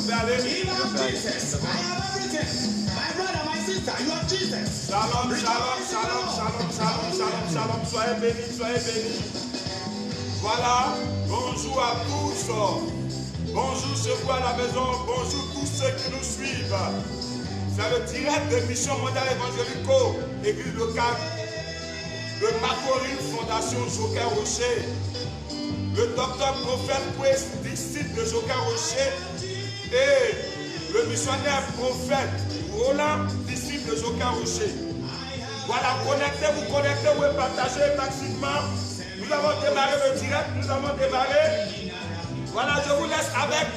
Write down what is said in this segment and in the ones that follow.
pouvez aller. Jesus, I have everything. My brother, my sister, you have Jesus. Shalom, shalom, shalom, shalom, shalom, shalom, shalom. Soyez bénis, soyez bénis. Voilà, bonjour à tous. Bonjour chez vous à la maison. Bonjour tous ceux qui nous suivent. C'est le direct de Mission Mondiale Évangélico, église locale de Macorine, Fondation Joker Rocher. Le docteur prophète Pouest, disciple de Joker Rocher. Et le missionnaire prophète Roland, disciple de Joker Rocher. Voilà, connectez-vous et partagez massivement. Nous avons démarré le direct, nous avons démarré. Voilà, je vous laisse avec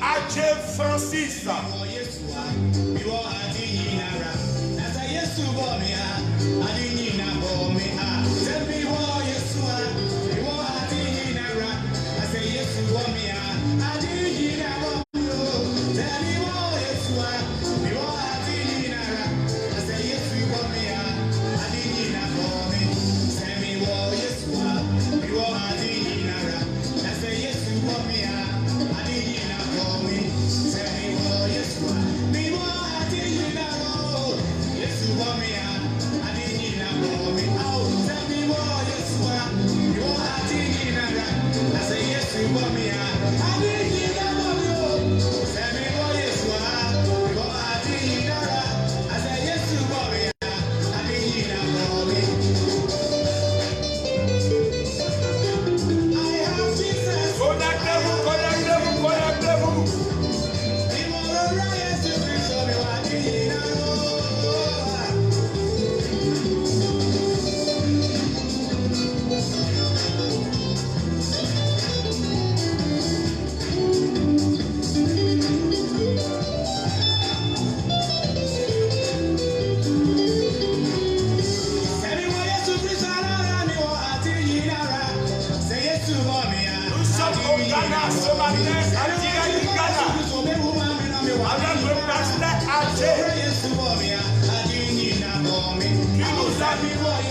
Adje Francis.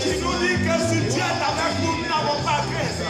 Qui nous dit que si Dieu est avec nous, nous n'avons pas crainte.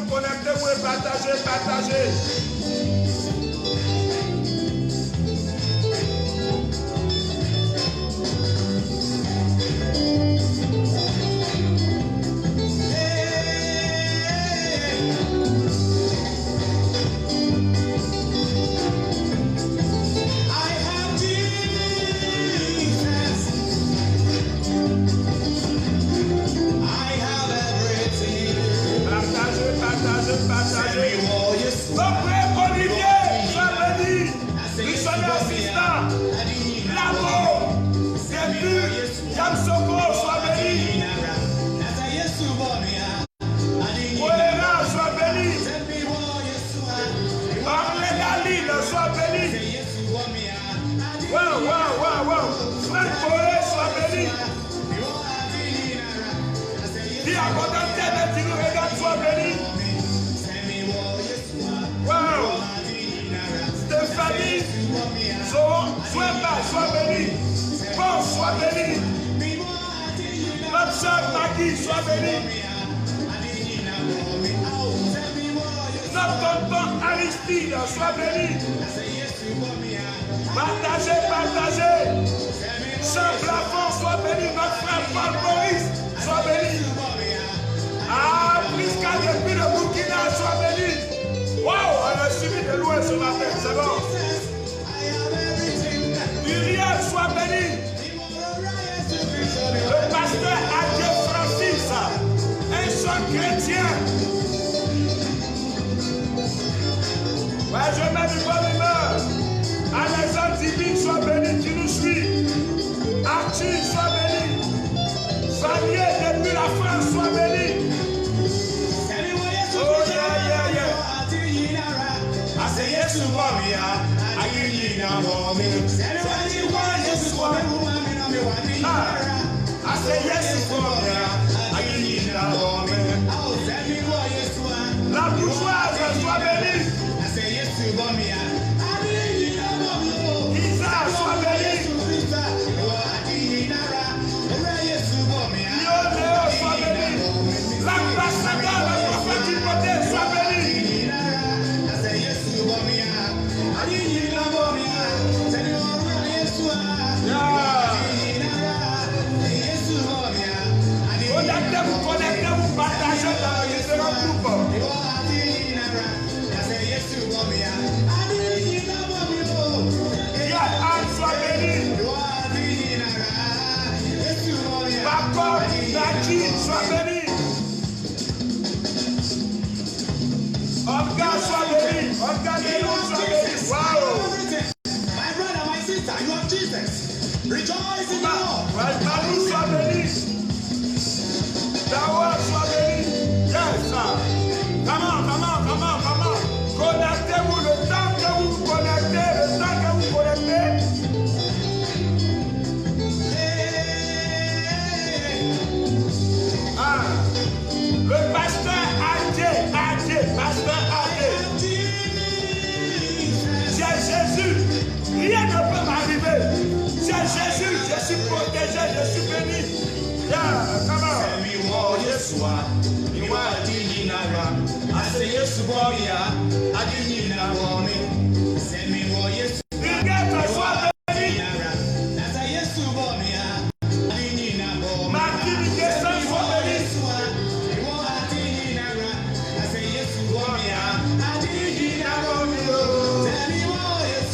Connectez-vous et partagez. Sois béni. Bon, sois béni. Notre soeur Maggie, sois béni. Notre tonton Aristide, sois béni. Partagez. Jean Plafond, sois béni. Notre frère Paul Maurice, sois béni. Ah, Prisca depuis le Burkina, sois béni. Wow, on a suivi de loin ce matin, c'est bon. Uriel, sois béni. Le pasteur chrétien. Ouais, je mets du bonne humeur. Alexandre Divine, sois béni, tu nous suis. Archie, sois béni. Valier, depuis la France, sois béni. Oh, yeah, yeah. I say yes to mommy, I give you now, mommy. I say yes to mommy. I say yes to mommy, I give you now, mommy. La bourgeoise, sois béni. I say yes to mommy, I give you now, mommy. Isa, sois béni. Léo, sois béni. L'ambassadeur, le prophète du côté, sois béni. Connectez-vous, partagez dans les différents groupes. Yann, sois béni. Paco, Naki, sois béni. Olga, sois béni. Olga, sois béni. Wow. My brother, my sister, you have Jesus. Rejoice in the Lord. Malou, sois béni. Dawa, sois béni. Yes, sir. Come on. Connectez-vous le temps que vous vous connectez, Ah, le pasteur pasteur Adé. C'est Jésus. Rien ne peut m'arriver. C'est Jésus. Je suis protégé, je suis béni. Yeah, come on. Oh, yes, you are the I say yes, boy, I didn't know. Send me, boy, yes. You get a swap. I say yes, boy, I didn't know. Martin, yes, I say yes, boy, I didn't know. Tell me, boy, yes,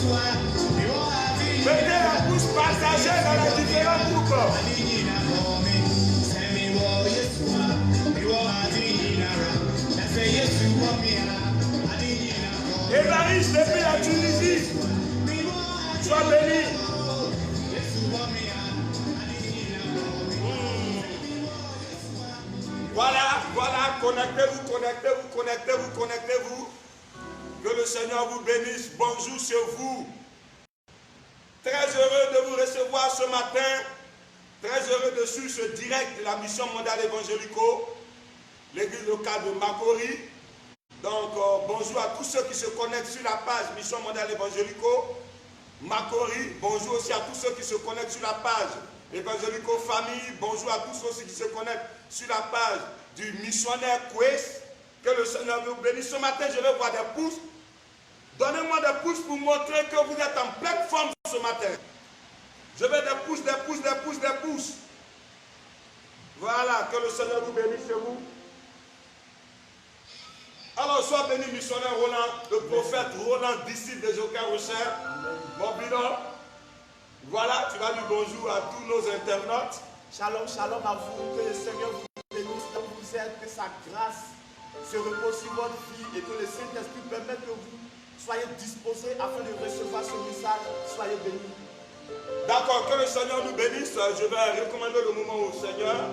mettez la pouce partagée dans les différents groupes. Évariste depuis la Tunisie, sois béni. Voilà, connectez-vous. Que le Seigneur vous bénisse. Bonjour sur vous. Très heureux de vous recevoir ce matin. Très heureux de suivre ce direct de la mission mondiale évangélico, l'église locale de Makori. Donc, bonjour à tous ceux qui se connectent sur la page Mission mondiale évangélico Makori. Bonjour aussi à tous ceux qui se connectent sur la page Évangélico Famille. Bonjour à tous ceux qui se connectent sur la page du missionnaire Quest. Que le Seigneur vous bénisse. Ce matin, je vais voir des pouces. Donnez-moi des pouces pour montrer que vous êtes en pleine forme ce matin. Je veux des pouces. Voilà, que le Seigneur vous bénisse chez vous. Alors, sois béni, missionnaire Roland, le prophète Roland, disciple de Joker Rocher. Mon bilan. Voilà, tu vas dire bonjour à tous nos internautes. Shalom à vous, que le Seigneur vous bénisse, que vous aide, que sa grâce se repose sur votre vie et que le Saint-Esprit permette que vous soyez disposés afin de recevoir ce message. Soyez bénis. D'accord, que le Seigneur nous bénisse. Je vais recommander le moment au Seigneur.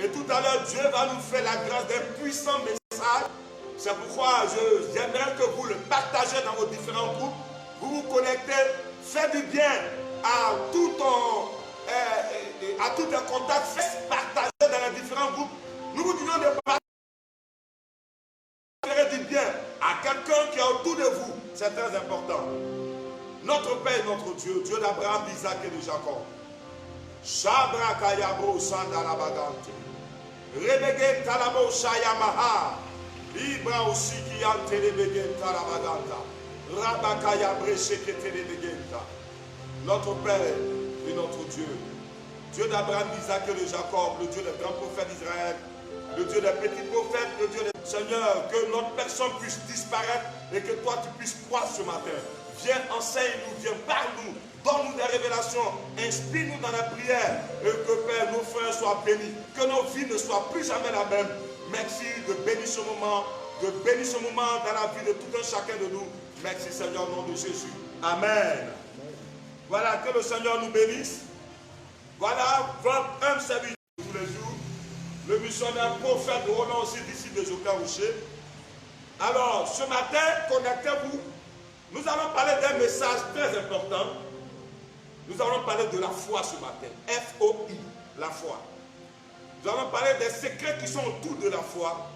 Et tout à l'heure, Dieu va nous faire la grâce d'un puissant message. C'est pourquoi j'aimerais que vous le partagez dans vos différents groupes. Vous vous connectez, faites du bien à tout un contact, faites partager dans les différents groupes. Nous vous disons de partager du bien à quelqu'un qui est autour de vous. C'est très important. Notre Père et notre Dieu, Dieu d'Abraham, d'Isaac et de Jacob. Shabra Kayabo Sandalabagante. Rebege Talabo Shayamaha. Libra aussi qui a télébegué Talabaganta. Rabakaya Bresheke Telebegenta. Notre Père et notre Dieu. Dieu d'Abraham, d'Isaac et de Jacob, le Dieu des grands prophètes d'Israël, le Dieu des petits prophètes, le Dieu des Seigneur, que notre personne puisse disparaître et que toi tu puisses croître ce matin. Viens, enseigne-nous, viens, parle-nous. Donne-nous des révélations, inspire-nous dans la prière et que Père, nos frères soient bénis, que nos vies ne soient plus jamais la même. Merci de bénir ce moment, dans la vie de tout un chacun de nous. Merci Seigneur au nom de Jésus. Amen. Voilà, que le Seigneur nous bénisse. Voilà votre humble serviteur tous les jours, le missionnaire prophète de renom aussi d'ici de Joca Rocher. Alors, ce matin, connectez-vous. Nous allons parler d'un message très important. Nous allons parler de la foi ce matin. F-O-I, la foi. Nous allons parler des secrets qui sont autour de la foi.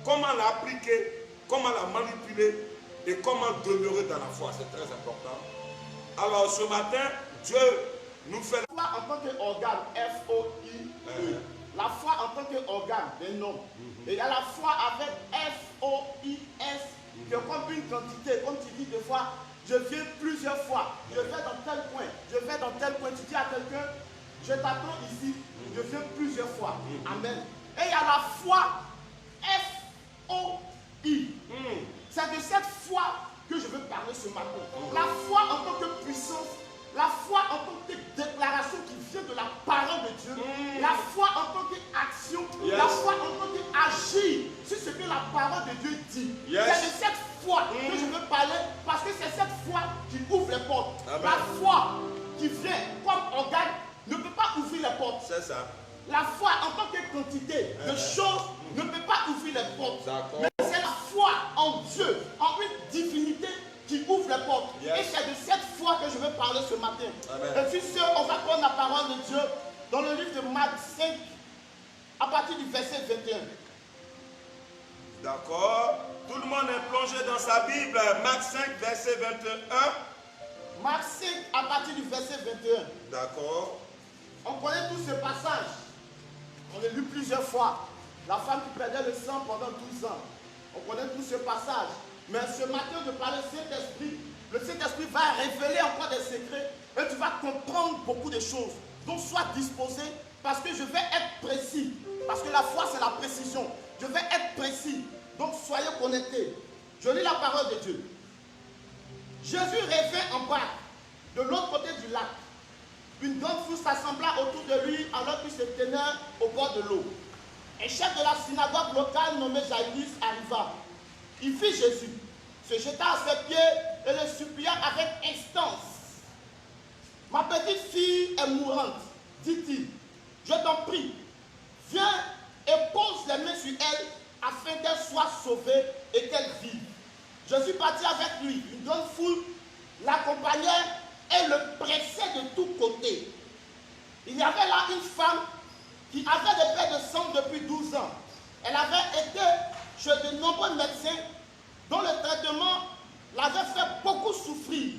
Comment l'appliquer, comment la manipuler et comment demeurer dans la foi. C'est très important. Alors ce matin, Dieu nous fait... La foi en tant qu'organe, F-O-I-E. La foi en tant qu'organe, des noms. Et il y a la foi avec F-O-I-S, qui est comme une quantité. Comme tu dis des fois, je viens plusieurs fois, je vais dans tel coin, je vais dans tel coin. Tu dis à quelqu'un, je t'attends ici, je viens plusieurs fois. Amen. Et il y a la foi F-O-I. C'est de cette foi que je veux parler ce matin. La foi en tant que puissance, la foi en tant que déclaration qui vient de la parole de Dieu, la foi en tant qu'action, la foi en tant qu'agir sur ce que la parole de Dieu dit. C'est de cette foi que je veux parler parce que c'est cette foi qui ouvre les portes. Amen. La foi qui vient comme organe ne peut pas ouvrir les portes. C'est ça. La foi en tant que quantité de choses ne peut pas ouvrir les portes. Mais c'est la foi en Dieu, en une divinité qui ouvre les portes. Et c'est de cette foi que je veux parler ce matin. Amen. Et puis, on va prendre la parole de Dieu dans le livre de Marc 5, à partir du verset 21. D'accord. Tout le monde est plongé dans sa Bible. Marc 5, verset 21. Marc 5, à partir du verset 21. D'accord. On connaît tout ce passage. On l'a lu plusieurs fois. La femme qui perdait le sang pendant 12 ans. On connaît tout ce passage. Mais ce matin, de parler Saint-Esprit, le Saint-Esprit va révéler encore des secrets et tu vas comprendre beaucoup de choses. Donc sois disposé parce que je vais être précis. Parce que la foi, c'est la précision. Je vais être précis. Donc soyez connectés. Je lis la parole de Dieu. Jésus revint en barque de l'autre côté du lac. Une grande foule s'assembla autour de lui alors qu'il se tenait au bord de l'eau. Un chef de la synagogue locale nommé Jairus arriva. Il vit Jésus, se jeta à ses pieds et le supplia avec instance. Ma petite fille est mourante, dit-il. Je t'en prie, viens et pose les mains sur elle afin qu'elle soit sauvée et qu'elle vive. Je suis parti avec lui. Une grande foule l'accompagnait et le pressait de tous côtés. Il y avait là une femme qui avait des pertes de sang depuis 12 ans. Elle avait été chez de nombreux médecins dont le traitement l'avait fait beaucoup souffrir.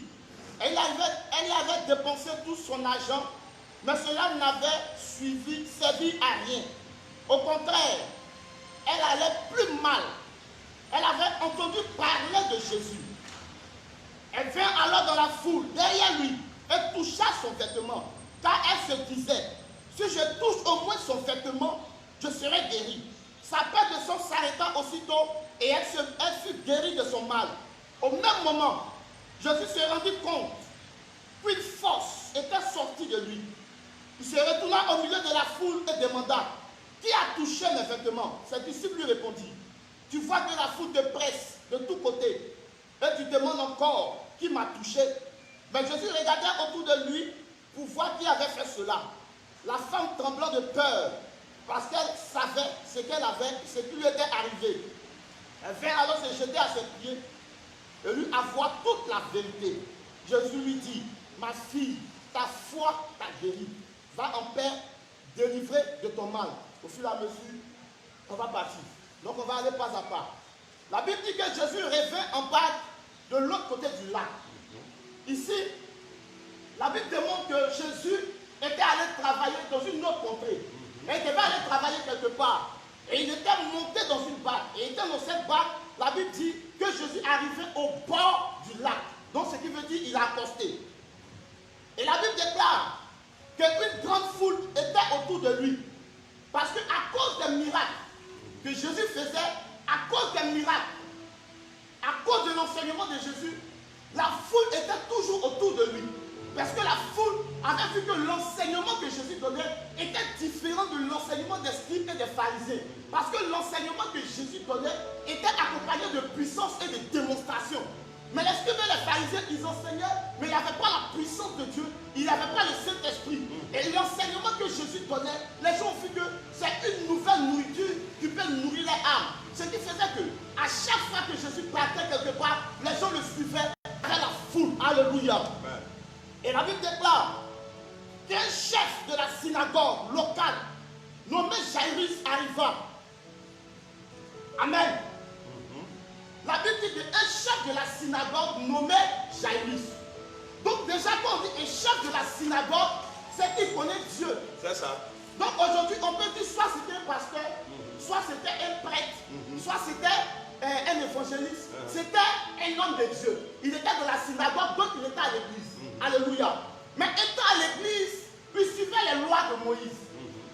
Elle y avait dépensé tout son argent, mais cela n'avait servi à rien. Au contraire, elle allait plus mal. Elle avait entendu parler de Jésus. Elle vint alors dans la foule, derrière lui, et toucha son vêtement, car elle se disait, si je touche au moins son vêtement, je serai guérie. Sa perte de sang s'arrêta aussitôt et elle fut guérie de son mal. Au même moment, Jésus se rendit compte qu'une force était sortie de lui. Il se retourna au milieu de la foule et demanda, qui a touché mes vêtements? Ses disciples lui répondirent, tu vois que la foule te presse de tous côtés et tu demandes encore qui m'a touché. Mais Jésus regardait autour de lui pour voir qui avait fait cela. La femme tremblant de peur parce qu'elle savait ce qui lui était arrivé. Elle vint alors se jeter à ses pieds et lui avouer toute la vérité. Jésus lui dit, ma fille, ta foi t'a guérie. Va en paix, délivrer de ton mal. Au fur et à mesure, on va partir. Donc on va aller pas à pas. La Bible dit que Jésus revint en barque de l'autre côté du lac. Ici, la Bible démontre que Jésus était allé travailler dans une autre contrée. Et il devait aller travailler quelque part. Et il était monté dans une barque. Et il était dans cette barque, la Bible dit que Jésus arrivait au bord du lac. Donc ce qui veut dire qu'il a accosté. Et la Bible déclare qu'une grande foule était autour de lui. Parce qu'à cause des miracles que Jésus faisait, à cause des miracles, à cause de l'enseignement de Jésus, la foule était toujours autour de lui. Parce que la foule avait vu que l'enseignement que Jésus donnait était différent de l'enseignement des scribes et des pharisiens. Parce que l'enseignement que Jésus donnait était accompagné de puissance et de démonstration. Mais les scribes et les pharisiens, ils enseignaient, mais il n'y avait pas la puissance de Dieu, il n'y avait pas le Saint-Esprit. Et l'enseignement que Jésus donnait, les gens ont vu que c'est une nouvelle nourriture qui peut nourrir les âmes. Ce qui faisait que, à chaque fois que Jésus partait quelque part, les gens le suivaient avec la foule. Alléluia. Amen. Et la Bible déclare qu'un chef de la synagogue locale nommé Jairus arriva. Amen. La Bible dit qu'un chef de la synagogue nommé Jairus. Donc déjà quand on dit un chef de la synagogue, c'est qu'il connaît Dieu. C'est ça. Donc aujourd'hui on peut dire soit c'était un pasteur, soit c'était un prêtre, soit c'était un évangéliste, c'était un homme de Dieu. Il était dans la synagogue, donc il était à l'église. Alléluia. Mais étant à l'église, il suivait les lois de Moïse.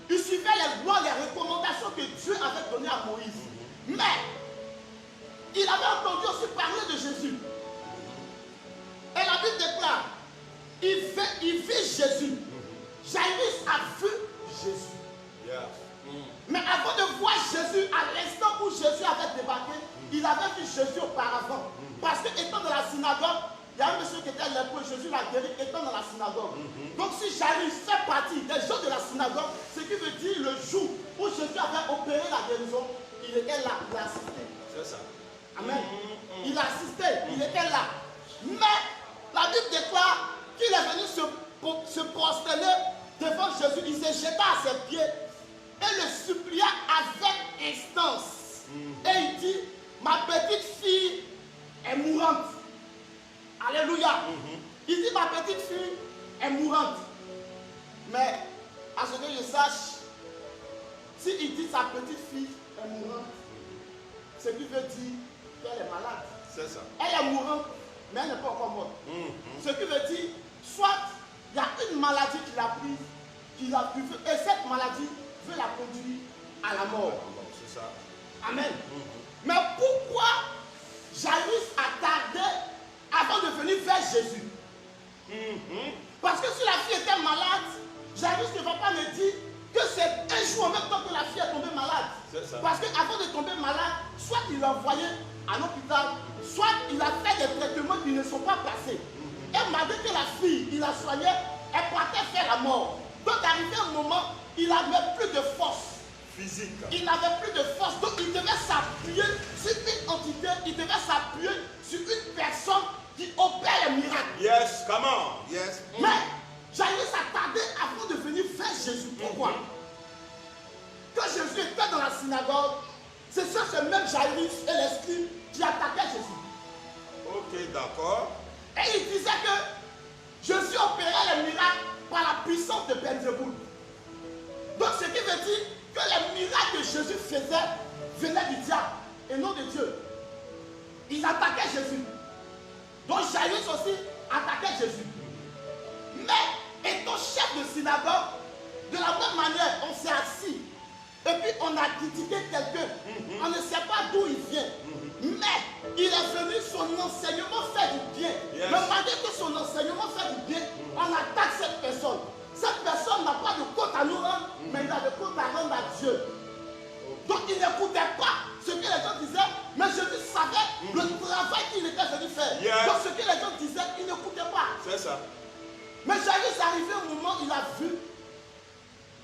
Il suivait les lois, les recommandations que Dieu avait données à Moïse. Mais il avait entendu aussi parler de Jésus. Et la Bible déclare, il vit Jésus. Jairus a vu Jésus. Yeah. Mais avant de voir Jésus, à l'instant où Jésus avait débarqué, il avait vu Jésus auparavant. Parce que étant dans la synagogue, il y a un monsieur qui était lépreux, Jésus l'a guéri étant dans la synagogue. Donc si Jairus fait partie des gens de la synagogue, ce qui veut dire le jour où Jésus avait opéré la guérison, il était là, il a assisté. C'est ça. Amen. Il a assisté, il était là. Mais la Bible déclare qu'il est venu se prosterner devant Jésus. Il s'est jeté à ses pieds et le supplia avec instance. Et il dit, ma petite fille est mourante. Alléluia. Il dit, ma petite fille est mourante. Mais à ce que je sache, s'il dit sa petite fille est mourante, ce qui veut dire qu'elle est malade. C'est ça. Elle est mourante, mais elle n'est pas encore morte. Ce qui veut dire, soit il y a une maladie qu'il a prise, qu'il a pu, et cette maladie veut la conduire à la mort. C'est ça. Amen. Mais pourquoi Jairus a tardé avant de venir vers Jésus? Parce que si la fille était malade, Jairus ne va pas me dire que c'est un jour en même temps que la fille est tombée malade. C'est ça. Parce qu'avant de tomber malade, soit il l'a envoyé à l'hôpital, soit il a fait des traitements qui ne sont pas passés. Et malgré que la fille, il la soignait, elle partait faire la mort. Donc arrivé un moment, il n'avait plus de force. Physique. Il n'avait plus de force, donc il devait s'appuyer sur une entité, il devait s'appuyer sur une personne qui opère les miracles. Yes, come on. Yes. Mais Jairus a tardé avant de venir vers Jésus. Pourquoi? Quand Jésus était dans la synagogue, c'est ce même Jairus et les scribes qui attaquaient Jésus. Ok, d'accord. Et il disait que Jésus opérait les miracles par la puissance de Belzéboul. Donc ce qui veut dire que les miracles que Jésus faisait venaient du diable et non de Dieu. Ils attaquaient Jésus. Donc Jairus aussi attaquait Jésus. Mais étant chef de synagogue, de la même manière, on s'est assis. Et puis on a critiqué quelqu'un. On ne sait pas d'où il vient. Mais il est venu, son enseignement fait du bien. Yes. Mais malgré que son enseignement fait du bien, on attaque cette personne. Cette personne n'a pas de compte à nous rendre, mais il a de compte à rendre à Dieu. Donc il n'écoutait pas ce que les gens disaient, mais Jésus savait le travail qu'il était venu faire. Yes. Donc ce que les gens disaient, il n'écoutait pas. C'est ça. Mais Jairus est arrivé au moment où il a vu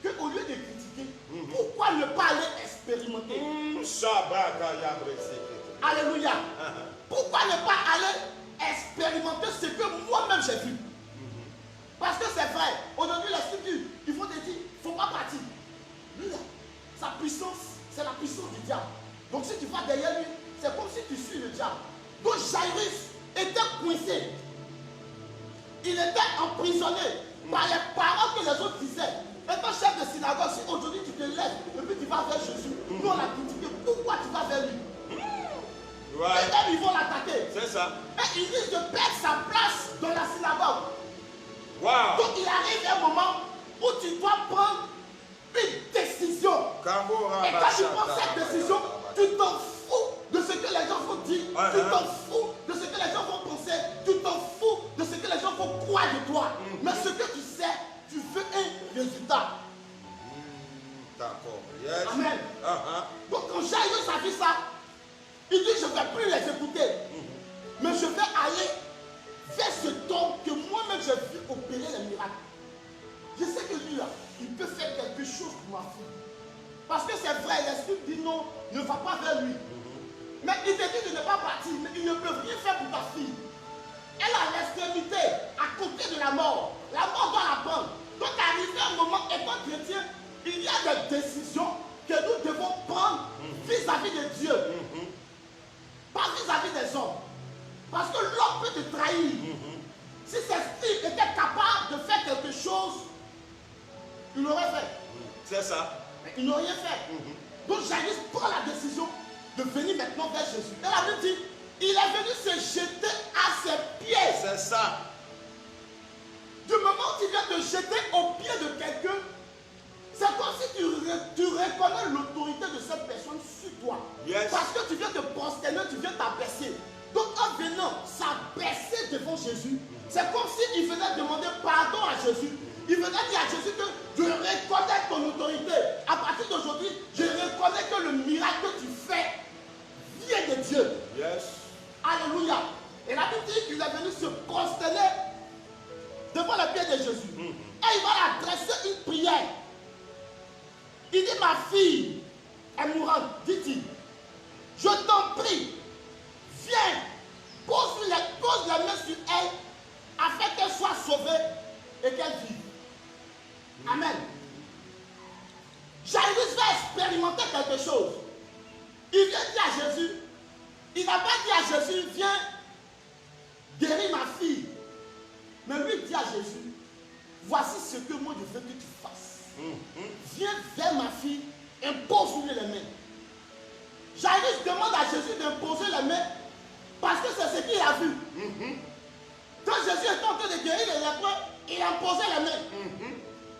qu'au lieu de critiquer, pourquoi ne pas aller expérimenter? Alléluia. Pourquoi ne pas aller expérimenter ce que moi-même j'ai vu? Parce que c'est vrai, aujourd'hui les structures, ils vont te dire, il ne faut pas partir. Lui, sa puissance, c'est la puissance du diable. Donc si tu vas derrière lui, c'est comme si tu suis le diable. Donc Jairus était coincé. Il était emprisonné par les paroles que les autres disaient. Étant chef de synagogue, si aujourd'hui tu te lèves et puis tu vas vers Jésus, nous on a critiqué, pourquoi tu vas vers lui? Right. Et même ils vont l'attaquer. C'est ça. Et il risque de perdre sa place dans la synagogue. Wow. Donc il arrive un moment où tu dois prendre une décision. Et quand tu prends cette décision, tu t'en fous de ce que les gens vont dire, tu t'en fous de ce que les gens vont penser, tu t'en crois de toi. Mais ce que tu sais, tu veux un résultat. D'accord. Yes. Amen. Donc quand Jairus a vu ça, il dit je ne vais plus les écouter. Mais je vais aller vers cet homme que moi-même j'ai vu opérer les miracles. Je sais que lui là, il peut faire quelque chose pour ma fille. Parce que c'est vrai, l'esprit dit non, ne va pas vers lui. Mais il te dit de ne pas partir, mais il ne peut rien faire pour ta fille. Elle a l'extrémité à côté de la mort. La mort doit la prendre. Donc arrivé un moment, étant chrétien, il y a des décisions que nous devons prendre vis-à-vis de Dieu. Pas vis-à-vis des hommes. Parce que l'homme peut te trahir. Si cet esprit était capable de faire quelque chose, il l'aurait fait. C'est ça. Mais ils n'ont rien fait. Donc Jairus prend la décision de venir maintenant vers Jésus. Et la Bible dit, il est venu se jeter à ses pieds. C'est ça. Du moment où tu viens te jeter aux pieds de quelqu'un, c'est comme si tu reconnais l'autorité de cette personne sur toi. Yes. Parce que tu viens te prosterner, tu viens t'abaisser. Donc en venant s'abaisser devant Jésus, c'est comme s'il venait demander pardon à Jésus. Il venait dire à Jésus que je reconnais ton autorité. À partir d'aujourd'hui, je reconnais que le miracle que tu fais vient de Dieu. Yes. Alléluia. Et la Bible dit qu'il est venu se prosterner devant le pied de Jésus. Et il va adresser une prière. Il dit, ma fille est mourante, dit-il. Je t'en prie, viens, pose la main sur elle, afin qu'elle soit sauvée et qu'elle vive. Amen. Jairus va expérimenter quelque chose. Il vient dire à Jésus, il n'a pas dit à Jésus, viens, guéris ma fille. Mais lui dit à Jésus, voici ce que moi je veux que tu fasses. Viens vers ma fille, impose-lui les mains. Jairus demande à Jésus d'imposer les mains parce que c'est ce qu'il a vu. Quand Jésus est en train de guérir les lépreux, il a imposé les mains.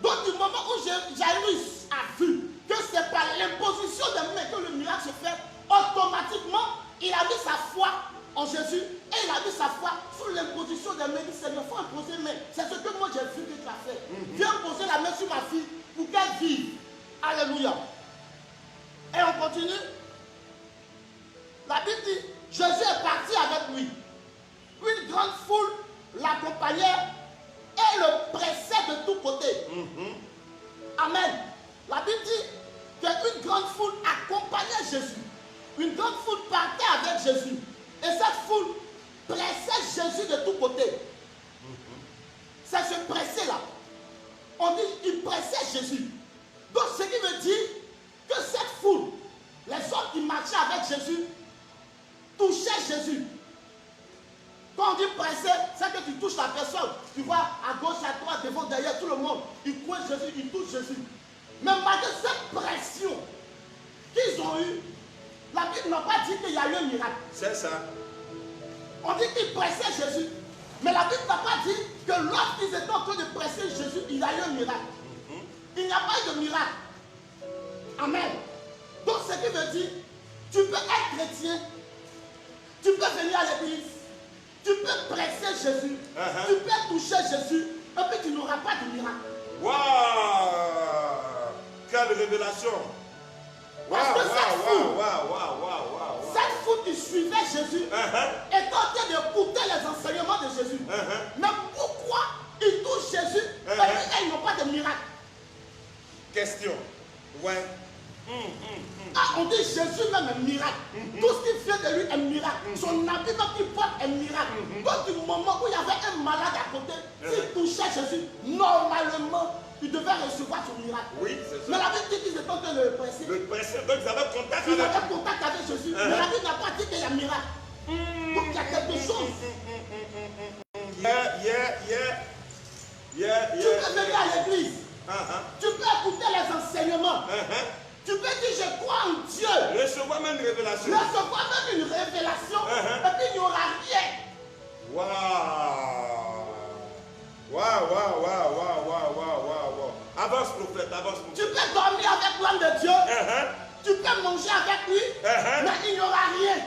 Donc du moment où Jairus a vu que c'est par l'imposition des mains que le miracle se fait, automatiquement, il a mis sa foi en Jésus et il a mis sa foi sous l'imposition des mains. Il dit, Seigneur, il faut imposer les mains. C'est ce que moi j'ai vu que tu as fait. Viens poser la main sur ma fille pour qu'elle vive. Alléluia. Et on continue. La Bible dit, Jésus est parti avec lui. Une grande foule l'accompagnait et le pressait de tous côtés. Amen. La Bible dit qu'une grande foule accompagnait Jésus. Une grande foule partait avec Jésus. Et cette foule pressait Jésus de tous côtés. C'est ce pressé-là. On dit qu'il pressait Jésus. Donc ce qui veut dire que cette foule, les hommes qui marchaient avec Jésus, touchaient Jésus. Quand on dit presser, c'est que tu touches la personne. Tu vois, à gauche, à droite, devant, derrière, tout le monde. Ils coincent Jésus, ils touchent Jésus. Mais malgré cette pression qu'ils ont eue, la Bible n'a pas dit qu'il y a eu un miracle. C'est ça. On dit qu'ils pressaient Jésus. Mais la Bible n'a pas dit que lorsqu'ils étaient en train de presser Jésus, il y a eu un miracle. Il n'y a pas eu de miracle. Amen. Donc ce qui veut dire, tu peux être chrétien, tu peux venir à l'église, tu peux presser Jésus, tu peux toucher Jésus, et puis tu n'auras pas de miracle. Waouh! Quelle révélation! Parce que cette foule qui suivait Jésus est en train d'écouter les enseignements de Jésus. Mais pourquoi ils touchent Jésus et ils n'ont pas de miracle? Question. Ouais. Ah, on dit Jésus même est miracle. Tout ce qui fait de lui est miracle. Son habit même qu'il porte est miracle. Donc du moment où il y avait un malade à côté, s'il touchait Jésus, normalement, il devait recevoir son miracle. Oui, c'est ça. Mais la Bible dit qu'ils étaient en train de le presser. Le presser, donc ils avaient contact Ils avec avaient contact avec Jésus. Mais la Bible n'a pas dit qu'il y a miracle. Donc il y a quelque chose. Tu peux venir à l'église. Tu peux écouter les enseignements. Tu peux dire je crois en Dieu. Recevoir même une révélation. Recevoir même une révélation. Et puis il n'y aura rien. Waouh. Avance prophète, avance prophète. Tu peux dormir avec l'homme de Dieu. Tu peux manger avec lui. Mais il n'y aura rien.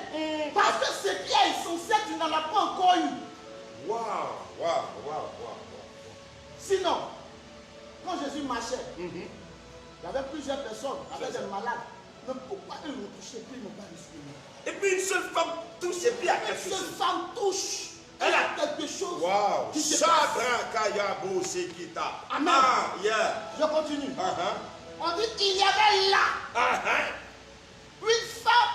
Parce que ce qui est essentiel, tu n'en as pas encore eu. Waouh. Sinon, quand Jésus marchait, il y avait plusieurs personnes avec des malades. Mais pourquoi ils l'ont touché puis ils n'ont pas reçu? Et puis une seule femme touche et puis il y a quelque Cette chose. femme touche. Elle a quelque chose Waouh. qui se passe. Shadrakayabo Sekita. Amen. Ah, yeah. Je continue. Uh-huh. On dit qu'il y avait là Uh-huh. une femme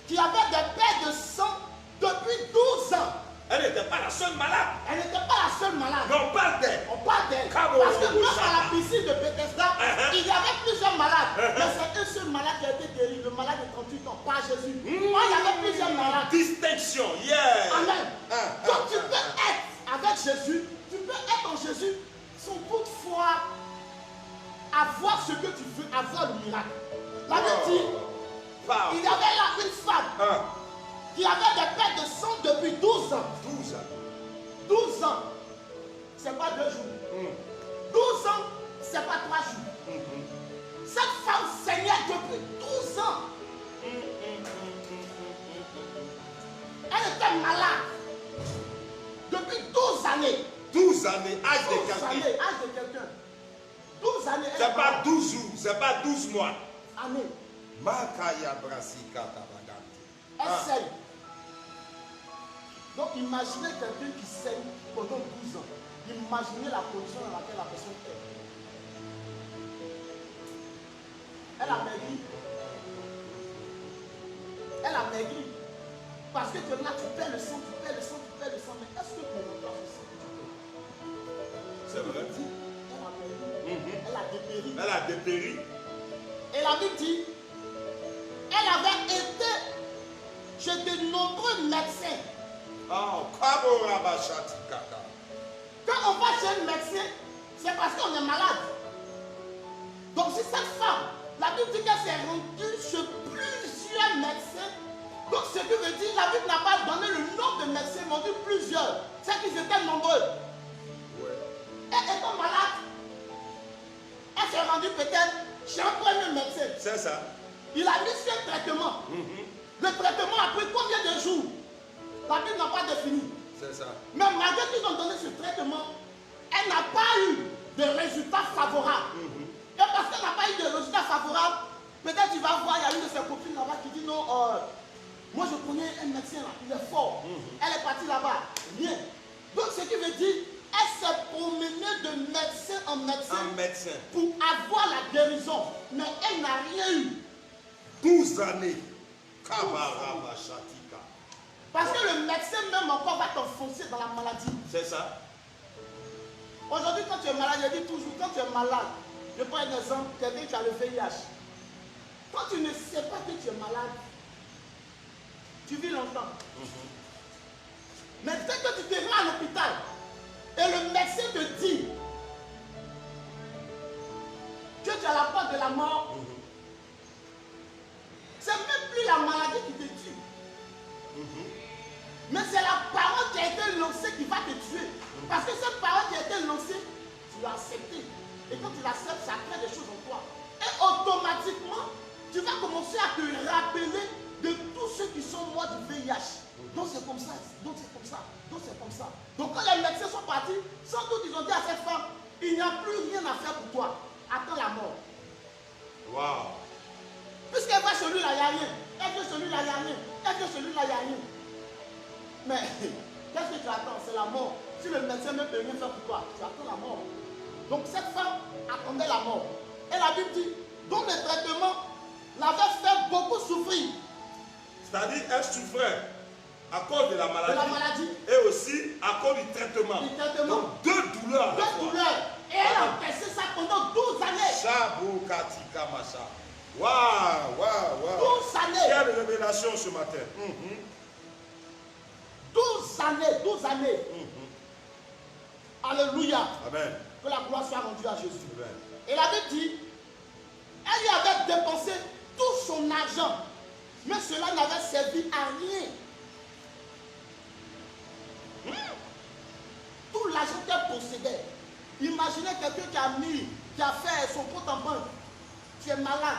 qui avait des pertes de sang depuis 12 ans. Elle n'était pas la seule malade. Elle n'était pas la seule malade. Mais on parle d'elle. On parle d'elle. Cabo, Parce que Cabo, même à Chata. la piscine de Bethesda, il y avait plusieurs malades. Mais c'est un seul malade qui a été guéri, le malade de 38 ans, par Jésus. Moi, il y avait plusieurs malades. Distinction. Yeah. Amen. Donc tu peux être avec Jésus, tu peux être en Jésus sans toutefois avoir ce que tu veux, avoir le miracle. La Bible dit, il y avait là une femme qui avait des pertes de sang depuis 12 ans. 12 ans. 12 ans, c'est pas 2 jours. 12 ans, c'est pas 3 jours. Cette femme saignait depuis 12 ans. Elle était malade depuis 12 années. 12 années, âge de 12 quelqu'un. années, âge de quelqu'un. 12 années. elle C'est est pas malade. 12 jours, c'est pas 12 mois. Années. Makaya Brasika Tabagante. Elle saigne. Donc imaginez quelqu'un qui saigne pendant 12 ans. Imaginez la position dans laquelle la personne est. Elle a maigri. Elle a maigri. Parce que là, tu perds le sang, tu perds le sang, tu perds le sang. Mais est-ce que pour remplacer ça, tu peux? C'est vrai. Elle a maigri. Elle a dépéri. Elle a dépéri. Et la Bible dit, elle avait été chez de nombreux médecins. Oh, Kabo Rabashati Kata. Quand on va chez un médecin, c'est parce qu'on est malade. Donc si cette femme, la Bible dit qu'elle s'est rendue chez plusieurs médecins. Donc ce qui veut dire, la Bible n'a pas donné le nombre de médecins, mais on dit plusieurs. C'est qu'ils étaient nombreux. Ouais. Et étant malade, elle s'est rendue peut-être chez un premier médecin. C'est ça. Il a mis sur un traitement. Le traitement a pris combien de jours? La Bible n'a pas défini. C'est ça. Mais malgré qu'ils ont donné ce traitement, elle n'a pas eu de résultats favorables. Et parce qu'elle n'a pas eu de résultats favorables, peut-être tu vas voir, il y a une de ses copines là-bas qui dit non, moi je connais un médecin là, il est fort. Elle est partie là-bas, rien. Donc ce qui veut dire, elle s'est promenée de médecin en médecin, Un médecin. pour avoir la guérison. Mais elle n'a rien eu. 12 années. Kabarabashatika. Parce que le médecin même encore va t'enfoncer dans la maladie. C'est ça. Aujourd'hui, quand tu es malade, je dis toujours, quand tu es malade, je prends un exemple, quelqu'un qui a le VIH. Quand tu ne sais pas que tu es malade, tu vis longtemps. Mais dès que tu te rends à l'hôpital et le médecin te dit que tu as la porte de la mort, c'est même plus la maladie qui te tue. Mais c'est la parole qui a été lancée qui va te tuer. Parce que cette parole qui a été lancée, tu l'as acceptée. Et quand tu l'acceptes, ça crée des choses en toi. Et automatiquement, tu vas commencer à te rappeler de tous ceux qui sont morts du VIH. Donc c'est comme ça, donc c'est comme ça, donc c'est comme ça. Donc quand les médecins sont partis, sans doute ils ont dit à cette femme, il n'y a plus rien à faire pour toi. Attends la mort. Waouh. Puisqu'elle va chez lui là, il n'y a rien. Elle que celui-là, il n'y a rien. Elle que celui-là, il n'y a rien. Mais qu'est-ce que tu attends? C'est la mort. Si le médecin ne peut rien faire pour toi, tu attends la mort. Donc cette femme attendait la mort. Et la Bible dit, donc le traitement l'avait fait beaucoup souffrir. C'est-à-dire, elle souffrait à cause de la maladie. De la maladie. Et aussi à cause du traitement. Du traitement. Donc, deux douleurs. à la Deux fois. douleurs. Et elle a passé ça pendant 12 années. Shabu Katika Masha. Waouh, waouh, waouh. 12 années. Quelle révélation ce matin. 12 années. 12 années. Alléluia. Amen. Que la gloire soit rendue à Jésus. Amen. Et la Bible dit, elle y avait dépensé tout son argent, mais cela n'avait servi à rien. Tout l'argent qu'elle possédait. Imaginez quelqu'un qui a fait son compte en banque. Tu es malade,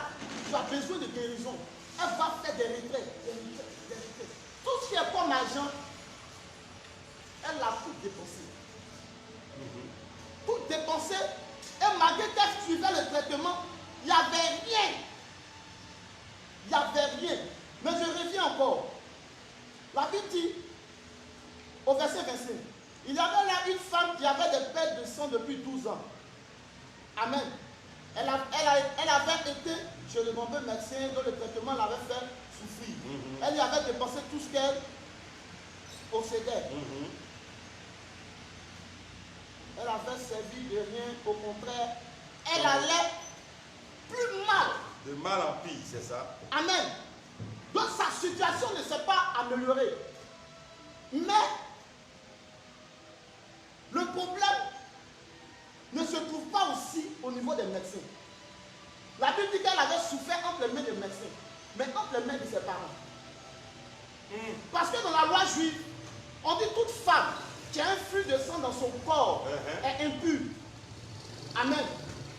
tu as besoin de guérison. Elle va faire des retraits, des retraits. Tout ce qui est comme argent, elle là tout dépensé. Tout dépensé. Et malgré qu'elle suivait le traitement, il n'y avait rien. Il n'y avait rien. Mais je reviens encore. La Bible dit, au verset 25, il y avait là une femme qui avait des pertes de sang depuis 12 ans. Amen. Elle avait été chez le nombreux médecin dont le traitement l'avait fait souffrir. Elle y avait dépensé tout ce qu'elle possédait. Elle avait servi de rien, au contraire, elle allait plus mal. De mal en pire, c'est ça? Amen. Donc sa situation ne s'est pas améliorée. Mais le problème ne se trouve pas aussi au niveau des médecins. La Bible dit qu'elle avait souffert entre les mains des médecins, mais entre les mains de ses parents. Parce que dans la loi juive, on dit toute femme qui a un flux de sang dans son corps est impure. Amen.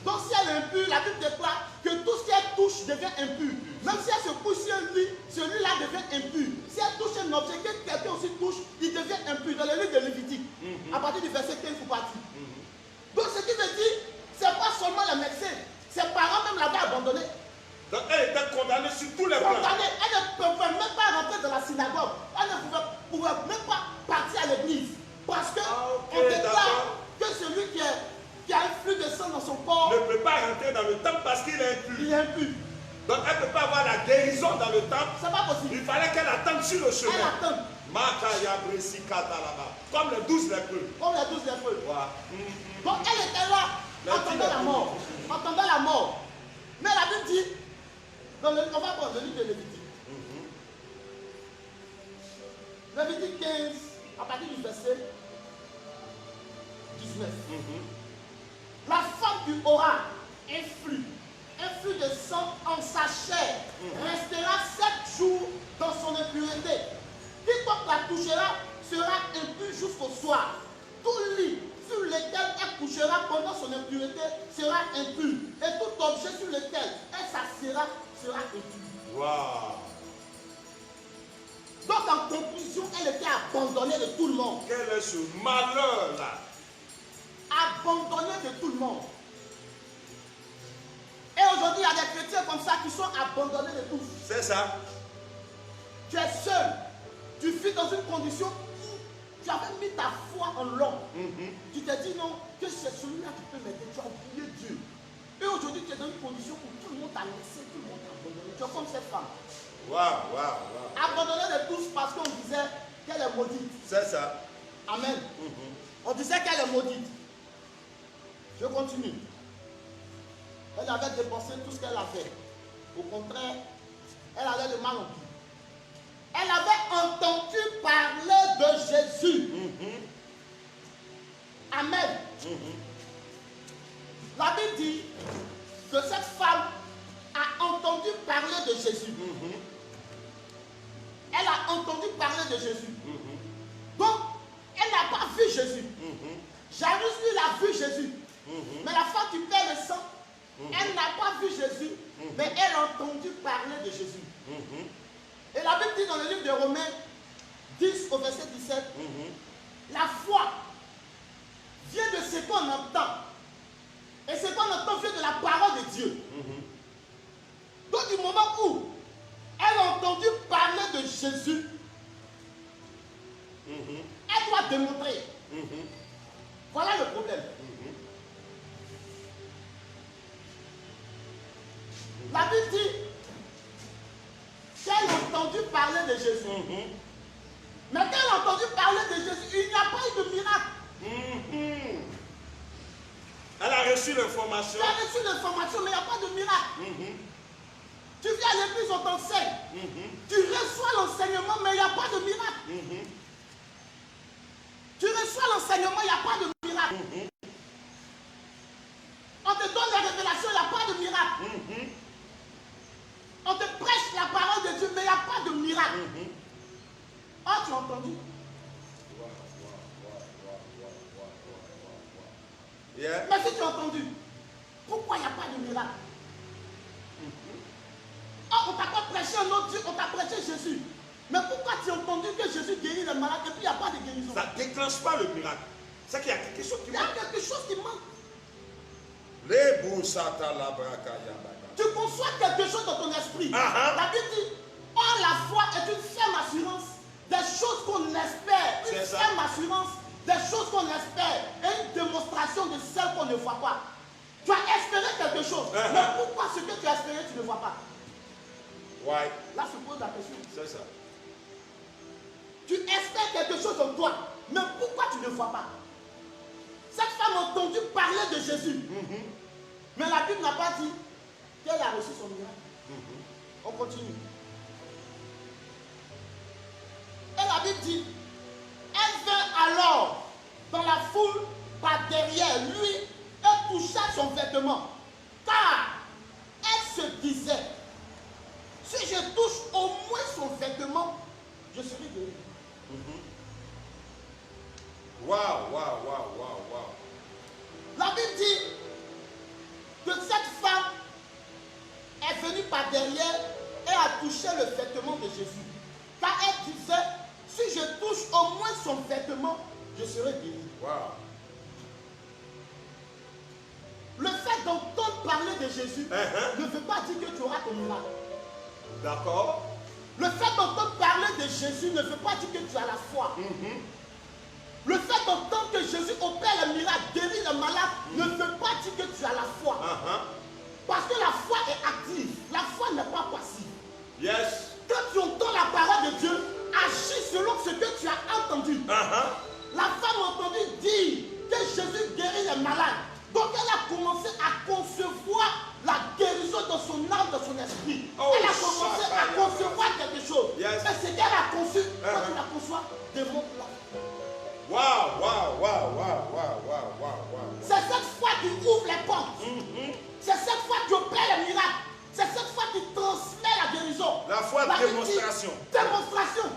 Donc si elle est impure, la Bible déclare que tout ce qu'elle touche devient impur. Même si elle se couche sur un lit, celui-là devient impur. Si elle touche un objet que quelqu'un aussi touche, il devient impur. Dans le livre de Lévitique, à partir du verset 15 ou parti. Donc ce qui veut dire, ce n'est pas seulement les médecins, ses parents même l'avaient abandonnée. Donc elle était condamnée sur tous les plans. Condamnée, elle ne pouvait même pas rentrer dans la synagogue. Elle ne pouvait même pas partir à l'église. Parce que on déclare que celui qui a un flux de sang dans son corps ne peut pas rentrer dans le temple parce qu'il est impur. Il est impur. Donc elle ne peut pas avoir la guérison dans le temple. C'est pas possible. Il fallait qu'elle attende sur le chemin. Elle attend. Comme les 12 lépreux. Comme les 12 lépreux. Ouais. Donc elle était là, attendant la mort. Attendant la mort. Mais la Bible dit, on va prendre le livre de Lévitique. Lévitique 15, à partir du verset 19. La femme qui aura un flux de sang en sa chair, restera 7 jours dans son impureté. Quiconque la touchera sera impur jusqu'au soir. Tout lit sur lequel elle couchera pendant son impureté sera impur. Et tout objet sur lequel elle s'assiera sera impur. Wow. Donc en conclusion, elle était abandonnée de tout le monde. Quel est ce malheur-là? Abandonnée de tout le monde. Et aujourd'hui, il y a des chrétiens comme ça qui sont abandonnés de tous. C'est ça. Tu es seul. Tu vis dans une condition où tu avais mis ta foi en l'homme. Tu t'es dit non, que c'est celui-là qui peut m'aider. Tu as oublié Dieu. Et aujourd'hui, tu es dans une condition où tout le monde t'a laissé, tout le monde t'a abandonné. Tu es comme cette femme. Waouh. Abandonnée de tous parce qu'on disait qu'elle est maudite. C'est ça. Amen. On disait qu'elle est maudite. Je continue. Elle avait dépensé tout ce qu'elle avait. Au contraire, elle allait de mal en pis. Elle avait entendu parler de Jésus. Amen. La Bible dit que cette femme a entendu parler de Jésus. Elle a entendu parler de Jésus. Donc, elle n'a pas vu Jésus. Jairus, lui, il a vu Jésus. Mais la femme qui perd le sang, elle n'a pas vu Jésus, mais elle a entendu parler de Jésus. Et la Bible dit dans le livre de Romains 10 au verset 17, la foi vient de ce qu'on entend. Et ce qu'on entend vient de la parole de Dieu. Donc du moment où elle a entendu parler de Jésus, elle doit démontrer. Voilà le problème. La Bible dit qu'elle a entendu parler de Jésus. Mais quand elle a entendu parler de Jésus, il n'y a pas eu de miracle. Elle a reçu l'information. Elle a reçu l'information, mais il n'y a pas de miracle. Tu viens à l'église, on t'enseigne. Tu reçois l'enseignement, mais il n'y a pas de miracle. Tu reçois l'enseignement, il n'y a pas de miracle. On te donne la révélation, il n'y a pas de miracle. On te prêche la parole de Dieu, mais il n'y a pas de miracle. Oh, tu as entendu? Mais si tu as entendu, pourquoi il n'y a pas de miracle? Oh, on t'a pas prêché un autre Dieu, on t'a prêché Jésus. Mais Mais pourquoi tu as entendu que Jésus guérit les malades et puis il n'y a pas de guérison? Ça ne déclenche pas le miracle. C'est qu'il y a quelque chose qui Il y a manque. quelque chose qui manque. Les boussata la brakaya. Tu conçois quelque chose dans ton esprit. Ah, ah. La Bible dit, or la foi est une ferme assurance des choses qu'on espère. Une C'est ça. ferme assurance des choses qu'on espère et une démonstration de celles qu'on ne voit pas. Tu as espéré quelque chose. Ah, ah. Mais pourquoi ce que tu as espéré, tu ne vois pas? Ouais, Là se pose la question. c'est ça. Tu espères quelque chose en toi, mais pourquoi tu ne vois pas? Cette femme a entendu parler de Jésus, mais la Bible n'a pas dit qu'elle a reçu son miracle. On continue. Et la Bible dit, elle vint alors dans la foule par derrière lui et toucha son vêtement, car elle se disait, si je touche au moins son vêtement, je serai guéri. Waouh, waouh, waouh, waouh, waouh. La Bible dit que cette femme est venue par derrière et a touché le vêtement de Jésus. Car elle disait, si je touche au moins son vêtement, je serai guéri. Waouh. Le fait d'entendre parler de Jésus Uh-huh. ne veut pas dire que tu auras ton miracle. D'accord. Le fait d'entendre parler de Jésus ne veut pas dire que tu as la foi. Le fait d'entendre que Jésus opère le miracle, guérit le malade, ne veut pas dire que tu as la foi. Parce que la foi est active. La foi n'est pas passive. Yes. Quand tu entends la parole de Dieu, agis selon ce que tu as entendu. La femme a entendu dire que Jésus guérit les malades. Donc elle a commencé à concevoir la guérison dans son âme, dans son esprit. Oh, Elle a commencé à concevoir quelque chose. Yes. Mais ce qu'elle a conçu, quand tu la conçois, démontre-la. Waouh, waouh, waouh, waouh, waouh, waouh, waouh, waouh. C'est cette foi qui ouvre les portes. C'est cette foi qui opère les miracles. C'est cette foi qui transmet la guérison. La foi de Bible dit, démonstration. Démonstration.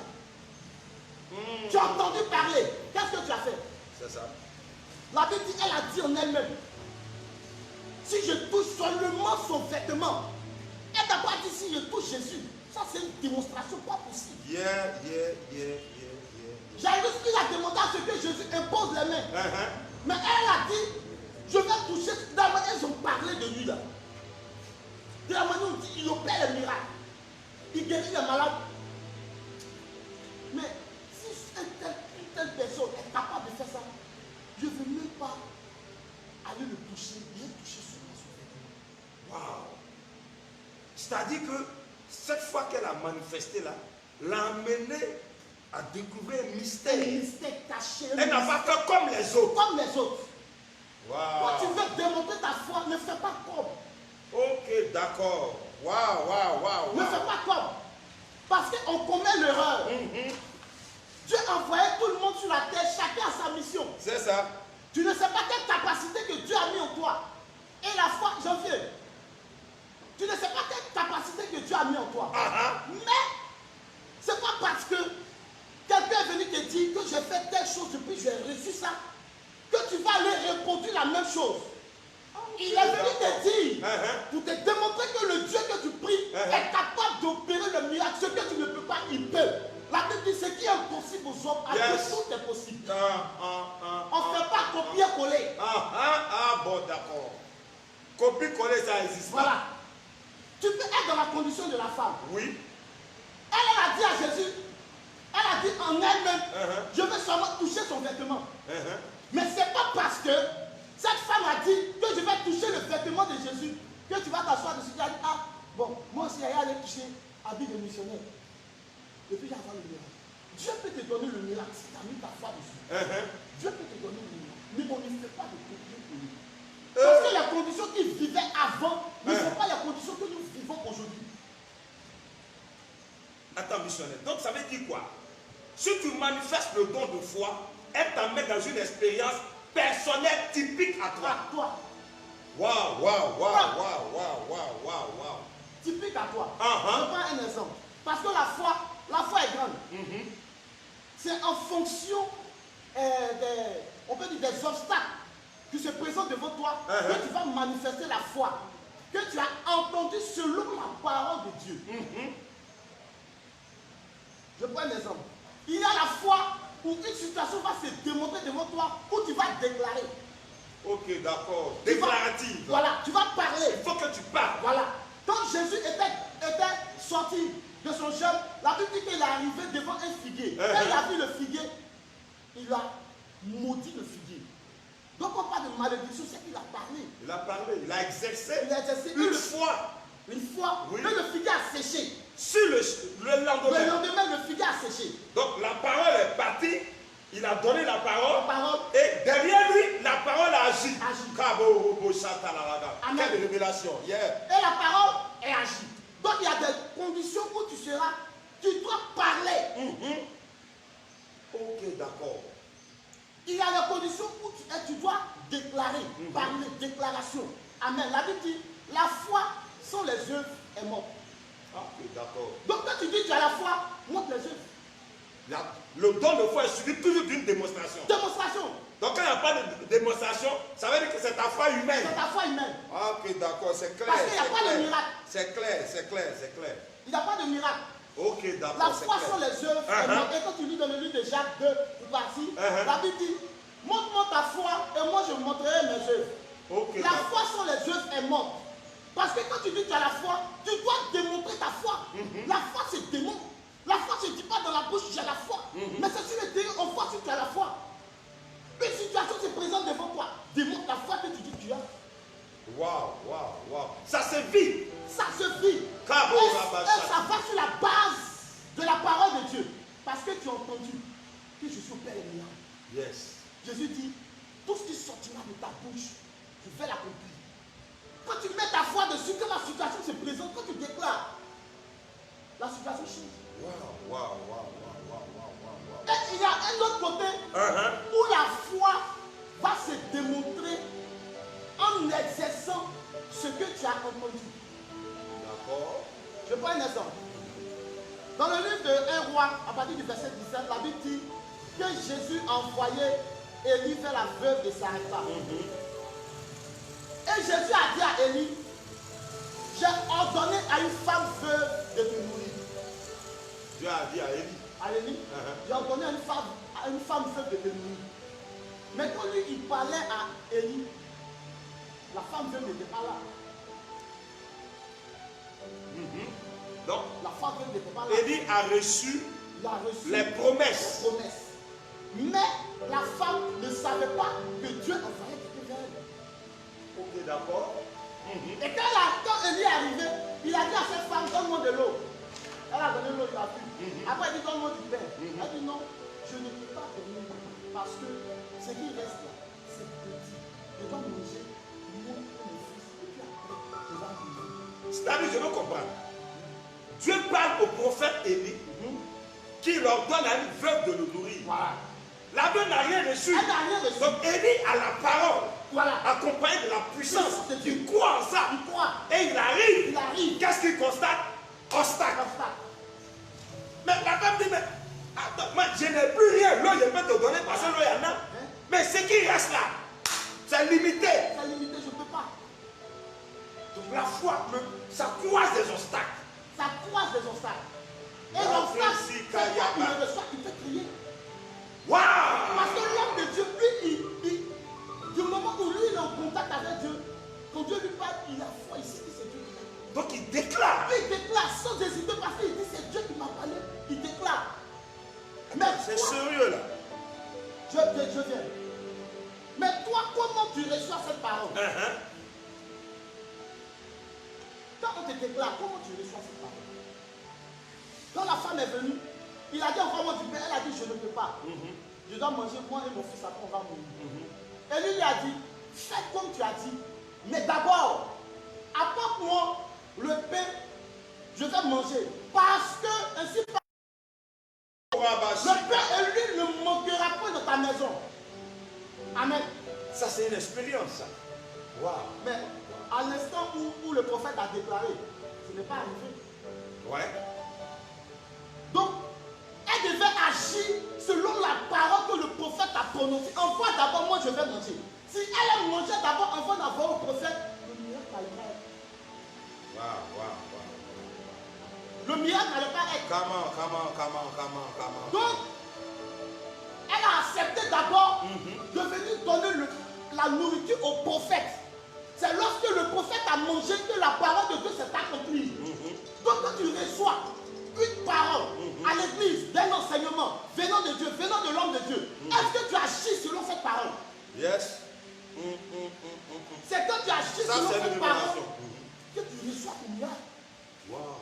Tu as entendu parler. Qu'est-ce que tu as fait? C'est ça. La Bible dit, elle a dit en elle-même, si je touche seulement son vêtement, elle n'a pas dit si je touche Jésus. Ça, c'est une démonstration pas possible. Yeah. Jairus, il a demandé à ce que Jésus impose les mains. Mais elle a dit, je vais toucher. De la manière ils ont parlé de lui là. De la manière où il opère les miracles. Il guérit les malades. Mais si une telle personne est capable de faire ça, je ne veux même pas aller le toucher. Je vais toucher seulement son vêtement. Waouh. C'est-à-dire que cette fois qu'elle a manifesté là, l'a amené à découvrir un mystère. Un mystère caché. Elle n'a pas fait comme les autres. Comme les autres. Quand tu Waouh. veux démontrer ta foi, ne fais pas comme. Ok, d'accord. Waouh, waouh, waouh. Ne fais pas comme. Parce qu'on commet l'erreur. Dieu a envoyé tout le monde sur la terre, chacun a sa mission. C'est ça. Tu ne sais pas quelle capacité que Dieu a mis en toi. Et la foi, j'en viens. Tu ne sais pas quelle capacité que Dieu a mis en toi. Mais, c'est pas parce que quelqu'un est venu te dire que j'ai fait telle chose depuis que j'ai reçu ça, que tu vas aller reproduire la même chose. Il est venu te dire, pour te démontrer que le Dieu que tu pries est capable d'opérer le miracle. Ce que tu ne peux pas, il peut. La Bible dit, ce qui est impossible aux hommes, à Dieu, tout est possible. On ne fait pas copier-coller. Bon, d'accord. Copier-coller, ça existe. Voilà. Tu peux être dans la condition de la femme. Oui. Elle a dit à Jésus, elle a dit en elle-même, je veux seulement toucher son vêtement. Mais ce n'est pas parce que cette femme a dit que je vais toucher le vêtement de Jésus que tu vas t'asseoir dessus. Tu as dit, ah, bon, moi aussi, elle allait toucher habit de missionnaire. Et puis j'avais le miracle. Dieu peut te donner le miracle si tu as mis ta foi dessus. Dieu peut te donner le miracle. Mais on ne fait pas de copier-coller. Parce que les conditions qu'ils vivaient avant ne sont pas les conditions que nous vivons aujourd'hui. Attends, missionnaire. Donc ça veut dire quoi? Si tu manifestes le don de foi, elle t'amène dans une expérience personnelle typique à toi. À toi. Waouh, waouh, waouh, waouh, waouh, waouh, waouh. Typique à toi. Uh-huh. Je prends un exemple. Parce que la foi est grande. C'est en fonction on peut dire des obstacles qui se présentent devant toi que tu vas manifester la foi. Que tu as entendu selon la parole de Dieu. Je prends un exemple. Il y a la foi où une situation va se démontrer devant toi, où tu vas déclarer. Ok, d'accord. Tu vas- Déclarative. Voilà, tu vas parler. Il faut que tu parles. Voilà. Quand Jésus était sorti de son jeûne, la Bible dit qu'il est arrivé devant un figuier. Quand il a vu le figuier, il a maudit le figuier. Donc on parle de malédiction, c'est qu'il a parlé. Il a parlé, il a exercé Il a exercé une foi. Une fois, Oui. mais le figuier a séché. Sur le Le lendemain. lendemain, le figuier a séché. Donc la parole est partie, il a donné la La parole, parole, et derrière lui, la parole a agi. Agi. Kabo, robo, shata, la, la. Amen. Quelle révélation. Yeah. et la parole est agie. Donc il y a des conditions où tu seras, tu dois parler. Ok, d'accord. Il y a des conditions où tu dois déclarer, parler, déclaration. Amen. La Bible dit, la foi sans les œuvres est morte. Ok, d'accord. Donc quand tu dis tu as la foi, montre les œuvres. Le don de foi est suivi toujours d'une démonstration. Démonstration. Donc quand il n'y a pas de démonstration, ça veut dire que c'est ta foi humaine. C'est ta foi humaine. Ok, d'accord, c'est clair. Parce qu'il n'y a c'est pas de clair. miracle. C'est clair, c'est clair, c'est clair. Il n'y a pas de miracle. Ok, La d'accord, c'est foi sans clair. les œuvres est morte. Et quand tu lis dans le livre de Jacques 2, partie, la Bible dit, montre-moi ta foi et moi je montrerai mes œuvres. Ok, La d'accord. foi sans les œuvres est morte. Parce que quand tu dis que tu as la foi, tu dois démontrer ta foi. La foi se démontre. La foi ne se dit pas dans la bouche, j'ai la foi. Mais c'est sur le terrain, on voit si tu as la foi. Une situation se présente devant toi. Démontre la foi que tu dis que tu as. Waouh, waouh, waouh. Ça se vit. Ça se vit. Kabo, Et rabasha. ça va sur la base de la parole de Dieu. Parce que tu as entendu que je suis au Père et Mère. Yes. Jésus dit, tout ce qui sortira de ta bouche, je vais l'accomplir. Quand tu mets ta foi dessus, que la situation se présente, quand tu déclares, la situation change. Waouh, waouh, waouh, waouh, waouh, waouh, waouh. Et il y a un autre côté où la foi va se démontrer en exerçant ce que tu as entendu. D'accord. Je prends un exemple. Dans le livre de 1 roi, à partir du verset 17, la Bible dit que Jésus a envoyé Élie vers la veuve de Sarepta. Et Jésus a dit à Élie, j'ai ordonné à une femme veuve de te nourrir. Dieu a dit à Élie. À Élie, j'ai ordonné à une femme veuve de te nourrir. Mais quand lui, il parlait à Élie, la femme veuve n'était pas là. Donc, La femme veuve n'était pas là. Élie a reçu Il a reçu les promesses. les promesses. Mais la femme ne savait pas que Dieu envoyait quelqu'un vers elle. Ok, d'accord. Et quand Élie est arrivé, il a dit à cette femme, donne-moi de l'eau. Elle a donné l'eau, il a bu. Après, elle dit, donne-moi du pain. Elle dit, non, je ne peux pas donner parce que ce qui reste là, c'est petit. Je dois manger, moi et mon fils, et puis après, je vais mourir. C'est-à-dire, je veux comprendre. Dieu parle au prophète Élie qui leur donne à une veuve de le nourrir. Voilà. La veuve n'a rien reçu. Elle n'a rien reçu. Donc Élie a la parole, Voilà. accompagnée de la puissance. De Dieu. Il croit en ça. Il croit. Et il arrive. Il arrive. Qu'est-ce qu'il constate? Obstacle. Obstacle. Mais la femme dit, mais attends, moi je n'ai plus rien. L'eau, je peux te donner parce que l'eau, il y en a. Mais ce qui reste là, c'est limité. C'est limité, je ne peux pas. Donc la foi, ça croise des obstacles. Ça croise des obstacles. Et Dans l'obstacle, Francis c'est quand Kayaba. il le reçoit, il peut crier. Waouh! Parce que l'homme de Dieu, lui, du moment où lui il est en contact avec Dieu, quand Dieu lui parle, il a foi ici, c'est Dieu qui l'a. Donc il déclare. Il déclare sans hésiter parce qu'il dit c'est Dieu qui m'a parlé. Il déclare. Mais C'est toi, sérieux là. je viens. Mais toi, comment tu reçois cette parole? Quand on te déclare, comment tu reçois cette parole? Quand la femme est venue, il a dit envoie-moi du pain. Elle a dit je ne peux pas. Je dois manger moi et mon fils, après on va mourir. Et lui a dit, fais comme tu as dit, mais d'abord, apporte-moi le pain, je vais manger. Parce que ainsi le pain et l'huile ne manquera pas dans ta maison. Amen. Ça c'est une expérience ça. Waouh. Mais à l'instant où le prophète a déclaré, ce n'est pas arrivé. Ouais. Donc, elle devait agir selon la parole que le prophète a prononcée. Envoie d'abord, moi je vais manger. Si elle a mangé d'abord, envoie d'abord au prophète, le miracle arrivera. Waouh, waouh, le miracle n'allait pas être. Come on. Donc, elle a accepté d'abord de venir donner la nourriture au prophète. C'est lorsque le prophète a mangé que la parole de Dieu s'est accomplie. Donc quand tu reçois une parole à l'église, d'un enseignement venant de Dieu, venant de l'homme de Dieu, est-ce que tu agis selon cette parole? Yes. C'est quand tu agis Ça, selon c'est cette une parole révélation. que tu reçois ton miracle. Wow.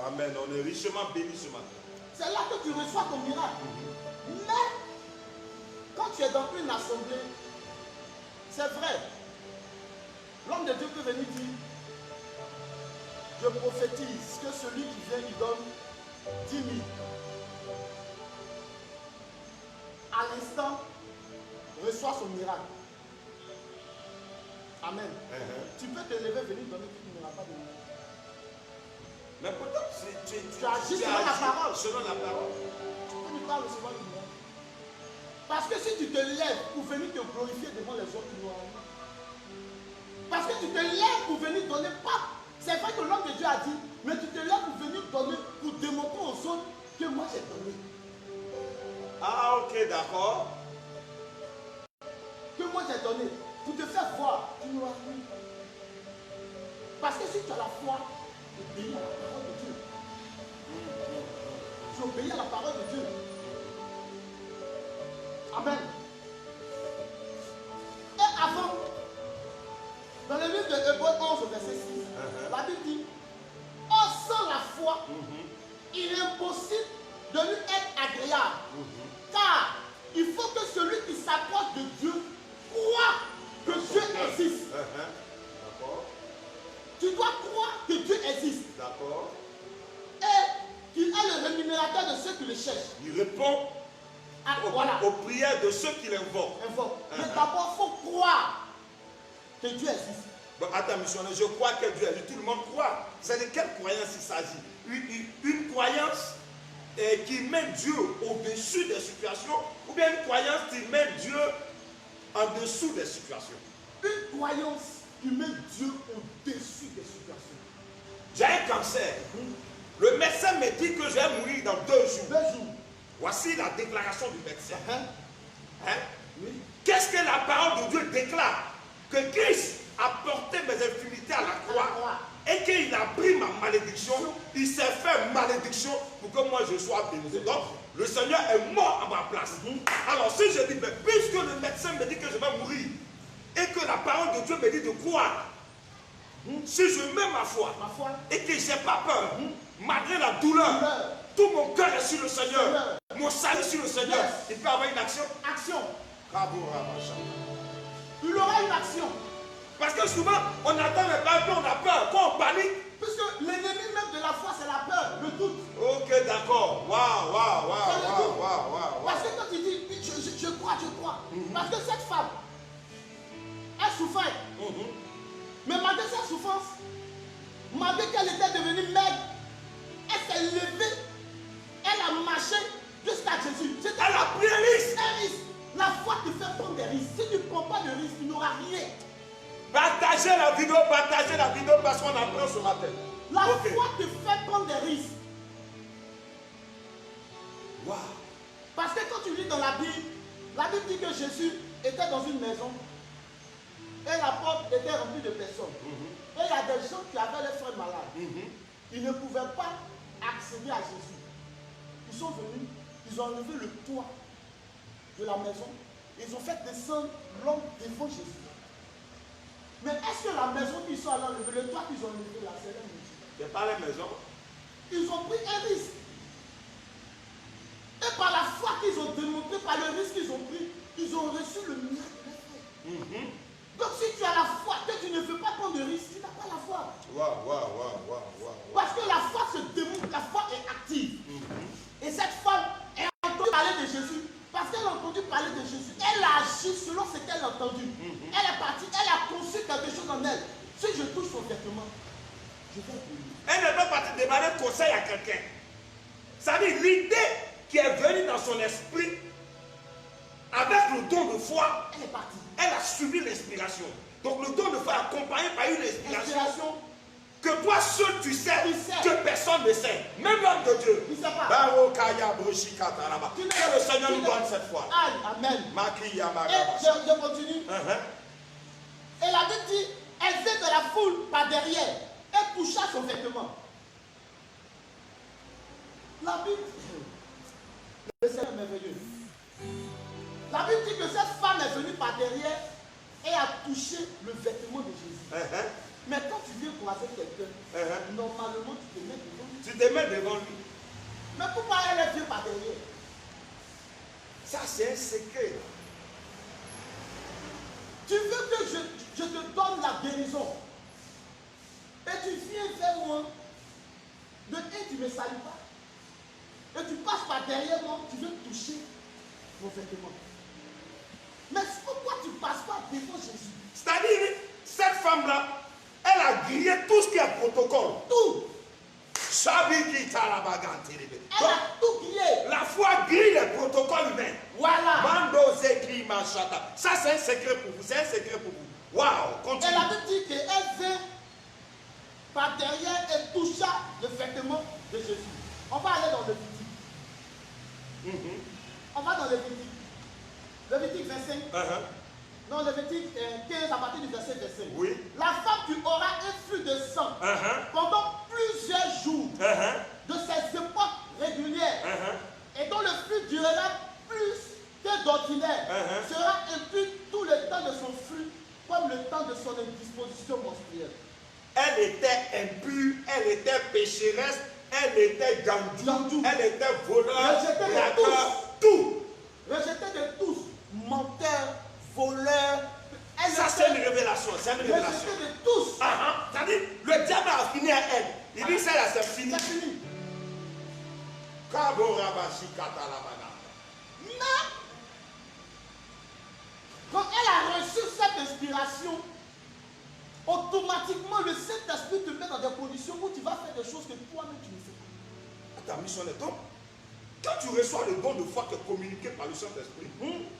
Amen. On est richement bénis ce matin. C'est là que tu reçois ton miracle. Mais quand tu es dans une assemblée, c'est vrai, l'homme de Dieu peut venir dire, je prophétise que celui qui vient, il donne 10 000. À l'instant, reçoit son miracle. Amen. Tu peux te lever, venir donner, tu n'auras pas de miracle. Mais pourtant, tu agis selon la parole. Selon la parole. Tu peux ne pas recevoir le miracle. Parce que si tu te lèves pour venir te glorifier devant les autres, tu n'auras rien. Parce que tu te lèves pour venir donner, pas. C'est vrai que l'homme de Dieu a dit, mais tu te lèves pour venir donner, pour démontrer aux autres que moi j'ai donné. Ah, ok, d'accord. Que moi j'ai donné, pour te faire voir, tu n'auras rien. Parce que si tu as la foi, tu obéis à la parole de Dieu. Tu obéis à la parole de Dieu. Amen. Et avant, dans le livre de Hébreux 11, verset 6, la Bible dit, or sans la foi, il est impossible de lui être agréable. Car il faut que celui qui s'approche de Dieu croit que Dieu existe. D'accord. Tu dois croire que Dieu existe. D'accord. Et qu'il est le rémunérateur de ceux qui le cherchent. Il répond Voilà. aux prières de ceux qui l'invoquent. Mais d'abord, il faut croire que Dieu existe. Bon, attends, missionnaire, je crois que Dieu existe. Tout le monde croit. C'est de quelle croyance il s'agit? Une croyance qui met Dieu au-dessus des situations, ou bien une croyance qui met Dieu en dessous des situations? Une croyance qui met Dieu au-dessus des situations. J'ai un cancer. Le médecin me dit que je vais mourir dans 2 jours. 2 jours. Voici la déclaration du médecin. Oui. Qu'est-ce que la parole de Dieu déclare? Que Christ a porté mes infirmités à la croix et qu'il a pris ma malédiction. Il s'est fait malédiction pour que moi je sois béni. Donc le Seigneur est mort à ma place. Alors si je dis, mais puisque le médecin me dit que je vais mourir et que la parole de Dieu me dit de croire, si je mets ma foi et que je n'ai pas peur, malgré la douleur, tout mon cœur est sur le Seigneur, mon salut sur le Seigneur, il peut avoir une action. Action. Il aura une action. Parce que souvent, on attend mais pas on a peur. Quand on panique. Puisque l'ennemi même de la foi, c'est la peur, le doute. Ok, d'accord. Waouh. Parce que quand il dit, je crois. Parce que cette femme, elle souffrait. Mais malgré sa souffrance, malgré qu'elle était devenue maigre, elle s'est levée, elle a marché jusqu'à Jésus. Elle a pris un risque. La foi te fait prendre des risques. Si tu ne prends pas de risque, tu n'auras rien. Partagez la vidéo parce qu'on apprend ce matin. La foi te fait prendre des risques. Wow. Parce que quand tu lis dans la Bible dit que Jésus était dans une maison et la porte était remplie de personnes. Et il y a des gens qui avaient les frères malades. Ils ne pouvaient pas accéder à Jésus. Ils sont venus, ils ont enlevé le toit de la maison. Ils ont fait descendre l'homme devant Jésus. Mais est-ce que la maison qu'ils sont allés enlever, le toit qu'ils ont enlevé là, c'est la maison? C'est pas la maison. Ils ont pris un risque. Et par la foi qu'ils ont démontré, par le risque qu'ils ont pris, ils ont reçu le miracle. Donc si tu as la foi, que tu ne veux pas prendre de risque, tu n'as pas la foi. Parce que la foi se démontre, la foi est active. Et cette femme, elle a entendu parler de Jésus. Parce qu'elle a entendu parler de Jésus, elle a agi selon ce qu'elle a entendu. Elle est partie, elle a conçu quelque chose en elle. Si je touche son vêtement, je vais guérir. Elle n'est pas partie demander conseil à quelqu'un. Ça veut dire l'idée qui est venue dans son esprit, avec le don de foi, Elle est partie. elle a suivi l'inspiration. Donc le don de foi est accompagné par une inspiration Inspiration. que toi seul tu sais, Tu sais. que personne ne sait. Même l'homme de Dieu. Il ne sait pas. Barokaya Broshikataraba. Tu ne- Que le Seigneur tu nous ne- donne cette foi. Amen. Makiya Et Magaba. je continue. Uh-huh. Et la Bible dit, elle vint de la foule par derrière et toucha son vêtement. La Bible, le Seigneur est merveilleux. La Bible dit que cette femme est venue par derrière et a touché le vêtement de Jésus. Uh-huh. Mais quand tu viens croiser quelqu'un, Uh-huh. normalement tu te mets devant lui. Tu te mets devant lui. Mais pourquoi elle est venue par derrière? Ça, c'est un secret. Tu veux que je te donne la guérison et tu viens vers moi, de un, tu ne me salues pas, et tu passes par derrière moi, tu veux toucher mon vêtement. Mais pourquoi tu ne passes pas devant Jésus? C'est-à-dire, cette femme-là, elle a grillé tout ce qui est protocole. Tout. Sabiki Talabagantelebe. Elle a tout grillé. La foi grille les protocoles humains. Voilà. Mando Zekli Machata. Ça, c'est un secret pour vous. C'est un secret pour vous. Waouh, Et continue. la Bible dit qu'elle vint par derrière et toucha le vêtement de Jésus. On va aller dans le Lévitique. On va dans le Lévitique. Levitique 25. Uh-huh. Non, Levitique 15 à partir du verset 25. Oui. La femme tu auras un flux de sang Uh-huh. pendant plusieurs jours Uh-huh. de ces époques régulières Uh-huh. et dont le flux durera plus que d'ordinaire, sera impur tout le temps de son flux comme le temps de son indisposition menstruelle. Elle était impure, elle était pécheresse, elle était gandou, Gandou. elle était voleur, Rejetée de braqueur, tout. Rejetée de tous, menteur, voleur. Elle Ça, était c'est une révélation. C'est une révélation. rejetée de tous. C'est-à-dire, le diable a fini à elle. Il dit, ça là, c'est fini. C'est fini. Kaborabashi Katalabana. Mais, quand elle a reçu cette inspiration, automatiquement le Saint-Esprit te met dans des conditions où tu vas faire des choses que toi-même tu ne sais pas. Ta mission est donc. Quand tu reçois le don de foi qui est communiqué par le Saint-Esprit,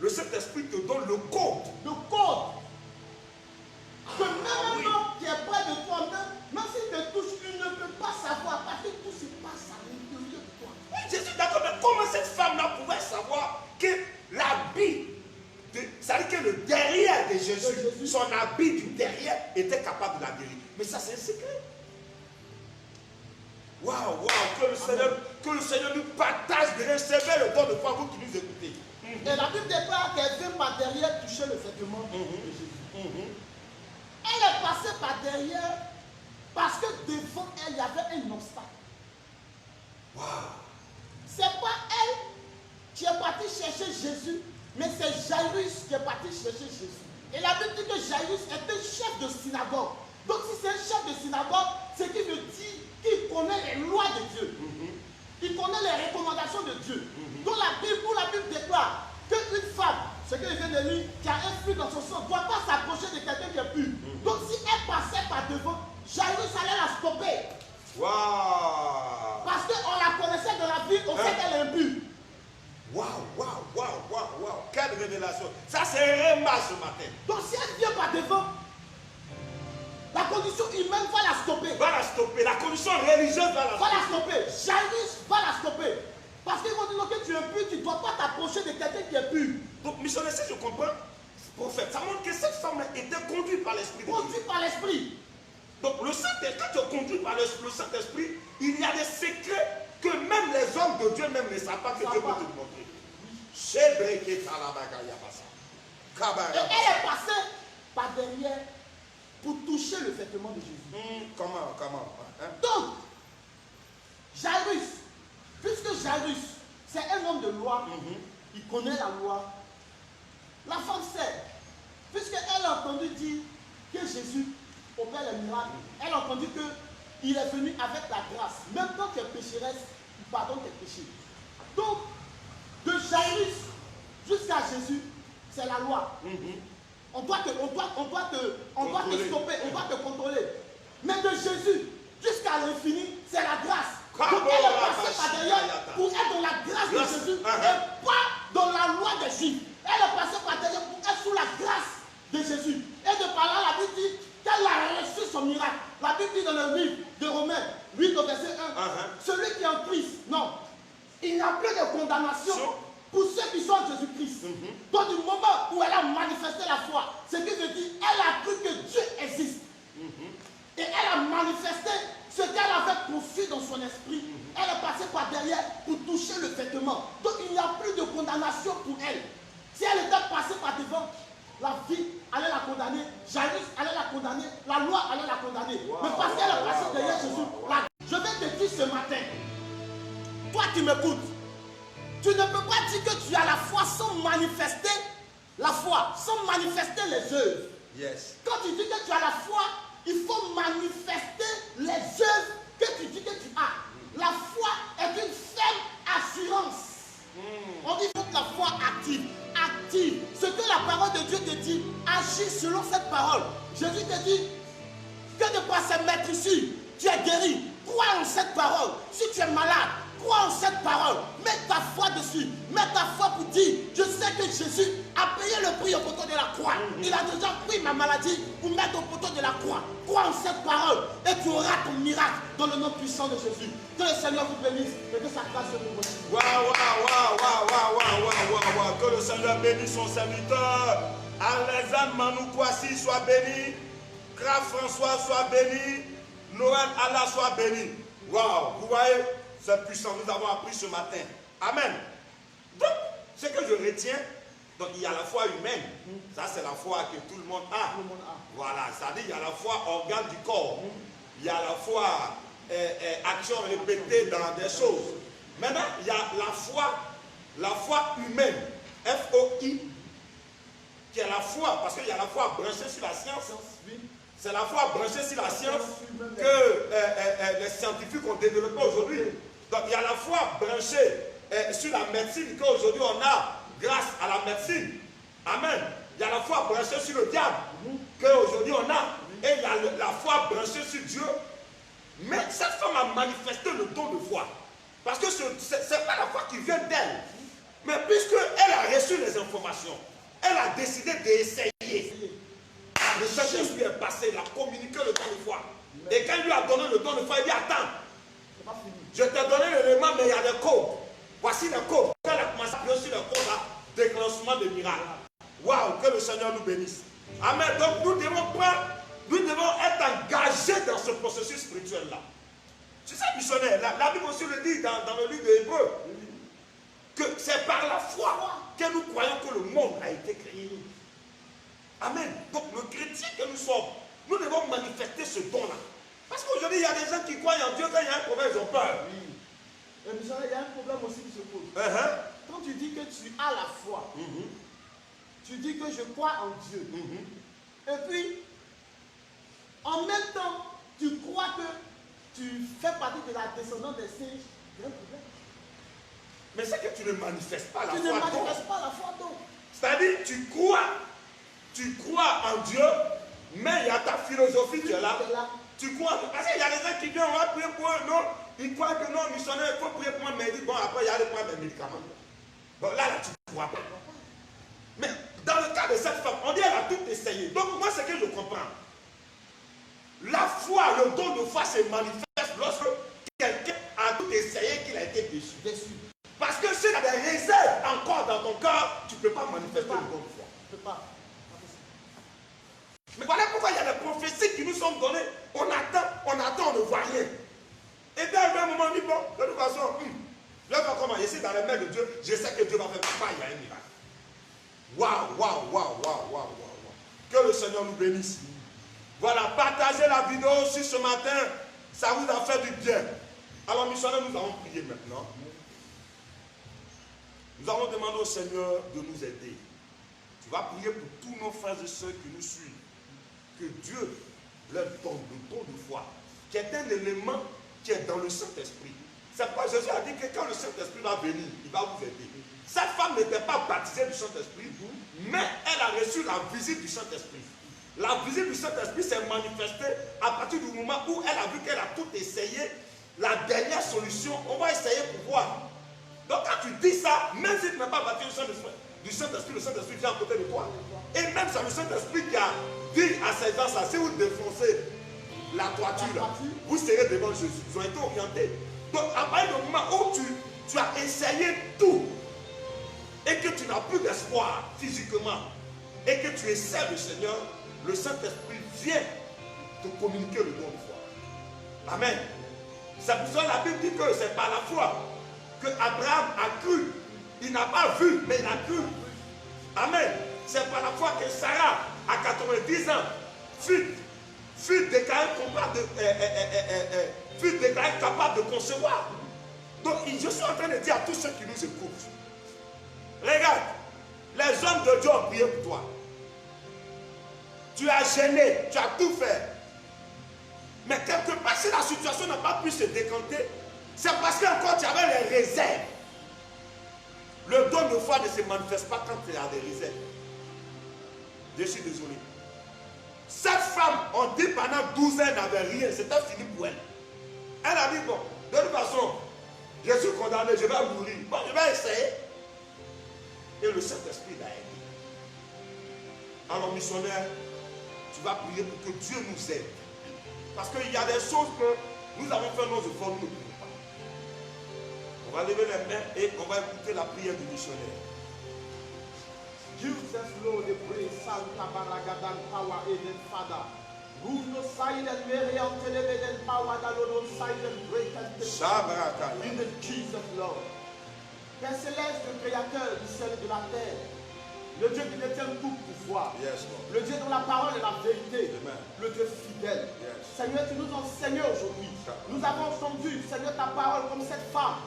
le Saint-Esprit te donne le code. Le code. Que même un homme qui est près de toi, même s'il te touche, il ne peut pas savoir parce que tout se passe à l'intérieur de toi. Oui, je suis d'accord, mais comment cette femme-là pouvait savoir que l'habit, c'est-à-dire que le derrière de Jésus, son habit du derrière était capable de la guérir. Mais ça, c'est un secret. Waouh, waouh, que le Seigneur nous partage de recevoir le don de foi, vous qui nous écoutez. Et la Bible déclare qu'elle vient par derrière toucher le vêtement de Jésus. Elle est passée par derrière parce que devant elle, il y avait un obstacle. Waouh. C'est pas elle qui est partie chercher Jésus, mais c'est Jairus qui est parti chercher Jésus. Et la Bible dit que Jairus était chef de synagogue. Donc si c'est un chef de synagogue, c'est qu'il veut dire qu'il connaît les lois de Dieu. Il connaît les recommandations de Dieu. Donc la Bible déclare qu'une femme, ce que je viens de lire, qui a un flux dans son sang, ne doit pas s'approcher de quelqu'un qui est pur. Donc si elle passait par devant, Jairus allait la stopper. Waouh. Parce qu'on la connaissait dans la ville, on sait qu'elle est impure. Waouh. Quelle révélation. Ça, c'est un remas ce matin. Donc si elle vient par devant, la condition humaine va la stopper. Va la stopper. La condition religieuse va la Va stopper. la stopper. Jairus va la stopper. Parce qu'ils vont dire que tu es impur, tu ne dois pas t'approcher de quelqu'un qui est pur. Donc, missionnaire, si je comprends, prophète, ça montre que cette femme était conduite par l'Esprit de Dieu. Conduit par l'esprit. Donc, le Saint-Esprit, quand tu es conduit par le Saint-Esprit, il y a des secrets que même les hommes de Dieu même ne savent pas que Dieu peut te montrer. Et elle est passée par derrière pour toucher le vêtement de Jésus. Comment Donc, Jairus, puisque Jairus, c'est un homme de loi, il connaît la loi, la femme sait, puisqu'elle a entendu dire que Jésus opère les miracles, elle a entendu qu'il est venu avec la grâce, même quand tu es pécheresse, il pardonne tes péchés. Donc, de Jairus jusqu'à Jésus, c'est la loi. On doit te stopper, on doit te contrôler. Mais de Jésus jusqu'à l'infini, c'est la grâce. Donc elle est passée par derrière pour être dans la grâce de Jésus et pas dans la loi des Juifs. Elle est passée par derrière pour être sous la grâce de Jésus. Et de par là, la Bible dit qu'elle a reçu son miracle. La Bible dit dans le livre de Romains 8 au verset 1, celui qui est en Christ, non, il n'y a plus de condamnation pour ceux qui sont en Jésus-Christ. Donc du moment où elle a manifesté la foi, ce qui veut dire elle a cru que Dieu existe. Et elle a manifesté ce qu'elle avait conçu dans son esprit. Elle est passée par derrière pour toucher le vêtement. Donc il n'y a plus de condamnation pour elle. Si elle était passée par devant, la vie allait la condamner, Jairus allait la condamner, la loi allait la condamner. Mais parce qu'elle est passée derrière Jésus, je vais te dire ce matin, toi qui m'écoutes, tu ne peux pas dire que tu as la foi sans manifester la foi, sans manifester les œuvres. Yes. Quand tu dis que tu as la foi, il faut manifester les œuvres que tu dis que tu as. La foi est une ferme assurance. On dit qu'il faut que la foi active. Active. Ce que la parole de Dieu te dit, agis selon cette parole. Jésus te dit que de par ces maîtrisures, tu es guéri. Crois en cette parole. Si tu es malade, crois en cette parole. Mets ta foi dessus. Mets ta foi pour dire, je sais que Jésus a payé le prix au poteau de la croix. Il a déjà pris ma maladie pour mettre au poteau de la croix. Crois en cette parole et tu auras ton miracle dans le nom puissant de Jésus. Que le Seigneur vous bénisse et que sa grâce vous bénisse. Que le Seigneur bénisse son serviteur. Alexandre Manou Kwasi soit béni. Graf François soit béni. Noël Allah soit béni. Waouh, vous voyez, c'est puissant. Nous avons appris ce matin. Amen. Donc, ce que je retiens, donc il y a la foi humaine. Ça, c'est la foi que tout le monde a. Voilà, ça dit, il y a la foi organe du corps. Il y a la foi action répétée dans des choses. Maintenant, il y a la foi humaine. F-O-I, qui est la foi, parce qu'il y a la foi branchée sur la science. C'est la foi branchée sur la science que les scientifiques ont développée aujourd'hui. Donc il y a la foi branchée sur la médecine qu'aujourd'hui on a grâce à la médecine. Amen. Il y a la foi branchée sur le diable qu'aujourd'hui on a. Et il y a la foi branchée sur Dieu. Mais cette femme a manifesté le don de foi. Parce que ce n'est pas la foi qui vient d'elle. Mais puisqu'elle a reçu les informations, elle a décidé d'essayer. Le Saint-Esprit est passé, il a communiqué le don de foi. Et quand il lui a donné le don de foi, il dit attends, je t'ai donné l'élément, mais il y a des codes. Voici les codes. Quand elle a commencé à réussir les codes, là, déclenchement de miracles. Waouh, que le Seigneur nous bénisse. Amen. Donc nous devons être engagés dans ce processus spirituel-là. C'est ça, missionnaire. La Bible aussi le dit dans le livre de Hébreux. Que c'est par la foi que nous croyons que le monde a été créé. Amen. Donc le chrétien que nous sommes, nous devons manifester ce don-là. Parce qu'aujourd'hui, il y a des gens qui croient en Dieu, quand il y a un problème, ils ont peur. Mais il y a un problème aussi qui se pose. Quand tu dis que tu as la foi, tu dis que je crois en Dieu. Et puis, en même temps, tu crois que tu fais partie de la descendance des singes. Il y a un problème. Mais c'est que tu ne manifestes pas la foi. Tu ne manifestes pas la foi donc. C'est-à-dire, tu crois en Dieu, mais il y a ta philosophie qui est là. Tu crois, parce qu'il y a des gens qui viennent, on va prier pour eux, non, ils croient que non, missionnaire, il faut prier pour moi, mais ils disent, bon, après, il y a des prendre des médicaments. Bon, là, tu ne crois pas. Mais dans le cas de cette femme, on dit, elle a tout essayé. Donc, moi, ce que je comprends, la foi, le don de foi se manifeste lorsque quelqu'un a tout essayé qu'il a été déçu. Parce que s'il y a des réserves encore dans ton cœur, tu ne peux pas manifester le don de foi. Tu ne peux pas. Mais voilà pourquoi il y a des prophéties qui nous sont données. On attend, on ne voit rien. Et puis à un moment, on dit, bon, de toute façon, je vais faire comment? Je suis dans les mains de Dieu, je sais que Dieu va faire papa, il y a un miracle. Waouh. Que le Seigneur nous bénisse. Voilà, partagez la vidéo aussi ce matin, ça vous a fait du bien. Alors, missionnaire, nous allons prier maintenant. Nous allons demander au Seigneur de nous aider. Tu vas prier pour tous nos frères et sœurs qui nous suivent. Que Dieu leur donne le don de foi, qui est un élément qui est dans le Saint-Esprit. C'est pourquoi Jésus a dit que quand le Saint-Esprit va venir, il va vous aider. Cette femme n'était pas baptisée du Saint-Esprit, mais elle a reçu la visite du Saint-Esprit. La visite du Saint-Esprit s'est manifestée à partir du moment où elle a vu qu'elle a tout essayé. La dernière solution, on va essayer pour voir. Donc quand tu dis ça, même si tu n'es pas baptisé du Saint-Esprit, le Saint-Esprit vient à côté de toi. Et même c'est le Saint-Esprit qui a dit à ces gens ça, si vous défoncez la toiture, vous serez devant Jésus. Ils ont été orientés. Donc, à partir du moment où tu as essayé tout et que tu n'as plus d'espoir physiquement et que tu essaies le Seigneur, le Saint-Esprit vient te communiquer le don de foi. Amen. C'est pour ça que la Bible dit que c'est par la foi que Abraham a cru. Il n'a pas vu, mais il a cru. Amen. C'est par la foi que Sarah, à 90 ans, fut déclarée capable de concevoir. Donc, je suis en train de dire à tous ceux qui nous écoutent, regarde, les hommes de Dieu ont prié pour toi. Tu as gêné, tu as tout fait. Mais quelque part, si la situation n'a pas pu se décanter, c'est parce qu'encore tu avais les réserves. Le don de foi ne se manifeste pas quand tu as des réserves. Je suis désolé. Cette femme, on dit pendant 12 ans, elle n'avait rien. C'était fini pour elle. Elle a dit, bon, de toute façon, je suis condamné, je vais mourir. Bon, je vais essayer. Et le Saint-Esprit l'a aidé. Alors, missionnaire, tu vas prier pour que Dieu nous aide. Parce qu'il y a des choses que nous avons fait nos efforts, nous ne pouvons pas. On va lever les mains et on va écouter la prière du missionnaire. Jesus Lord, the praise, Santa Baragadan, power, Eden, Father. Runo silent, Mary, and Telebeden, power, that Lord, silent, break and in the Jesus Lord. Père Céleste, le Créateur du ciel et de la terre, le Dieu qui détient tout pouvoir, Yes, le Dieu dont la parole est la vérité, Amen. le Dieu fidèle. Yes. Seigneur, tu nous enseignes aujourd'hui. Nous avons entendu, Seigneur, ta parole comme cette femme.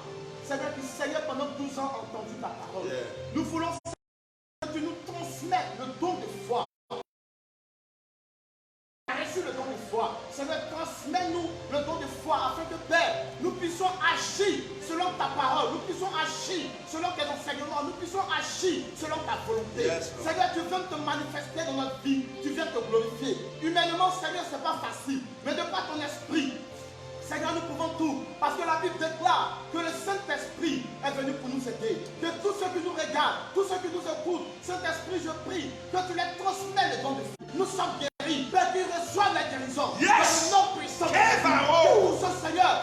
Seigneur, qui, Seigneur, pendant 12 ans, a entendu ta parole. Yeah. Nous voulons que tu nous transmettes le don de foi. Tu as reçu le don de foi. Seigneur, transmets-nous le don de foi afin que, Père, nous puissions agir selon ta parole. Nous puissions agir selon tes enseignements. Nous puissions agir selon ta volonté. Yes, Seigneur, tu viens te manifester dans notre vie. Tu viens te glorifier. Humainement, Seigneur, ce n'est pas facile. Mais de par ton esprit, Seigneur, nous pouvons tout. Parce que la Bible déclare que le Saint-Esprit est venu pour nous aider. Que tous ceux qui nous regardent, tous ceux qui nous écoutent, Saint-Esprit, je prie que tu les transmets les dons de foi. Nous sommes guéris. Père, qu'ils reçoivent la guérison. Yes. Dans le nom puissant de Jésus. Que tout ce Seigneur,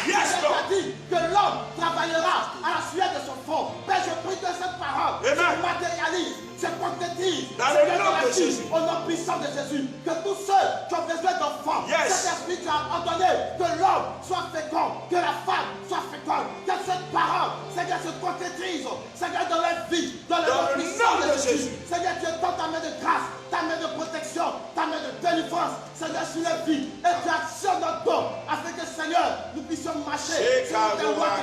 Yes, tu as dit que l'homme travaillera à la sueur de son front. Père, je prie que cette parole se matérialise, se concrétise. Dans le nom de Jésus. Au nom puissant de Jésus. Que tous ceux qui ont besoin d'enfants, Yes. cet esprit tu as ordonné que l'homme soit fécond, que la femme soit féconde, que cette parole, Seigneur, se concrétise, Seigneur, dans leur vie, dans le nom puissant de Jésus. Seigneur, tu tends ta main de grâce, ta main de protection, ta main de délivrance, Seigneur, sur les vies, et tu actionnes notre don, afin que, Seigneur, nous puissions marcher sur tes rois,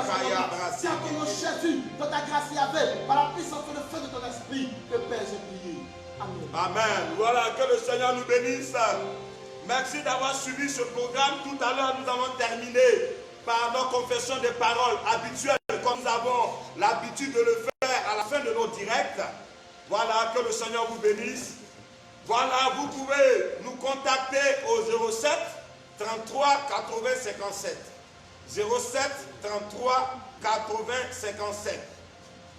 c'est en ton nom, Jésus, dans ta grâce y avait, par la puissance et le feu de ton esprit, que Père, j'ai prié. Amen. Amen. Voilà, que le Seigneur nous bénisse. Merci d'avoir suivi ce programme. Tout à l'heure, nous allons terminer par nos confessions de paroles habituelles, comme nous avons l'habitude de le faire à la fin de nos directs. Voilà, que le Seigneur vous bénisse. Voilà, vous pouvez nous contacter au 07 33 80 57. 07 33 80 57.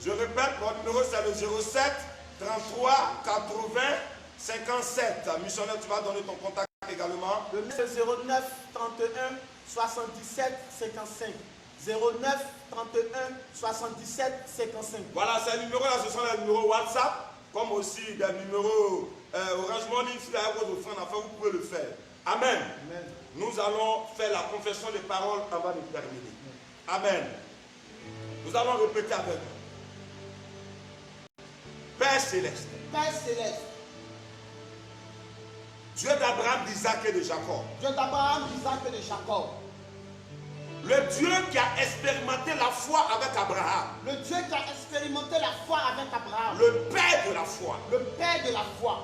Je répète, mon numéro c'est le 07 33 80 57. Missionnaire, tu vas donner ton contact également. Le 09 31 77 55. 09 31 77 55. Voilà, ces numéros-là, ce sont les numéros WhatsApp, comme aussi des numéros Orange Money, si vous avez vos offrandes à faire, vous pouvez le faire. Amen. Amen. Nous allons faire la confession des paroles avant de terminer. Amen. Nous allons répéter avec nous. Père Céleste, Père Céleste, Dieu d'Abraham, d'Isaac et de Jacob, Dieu d'Abraham, d'Isaac et de Jacob, le Dieu qui a expérimenté la foi avec Abraham, le Dieu qui a expérimenté la foi avec Abraham, le Père de la foi, le Père de la foi,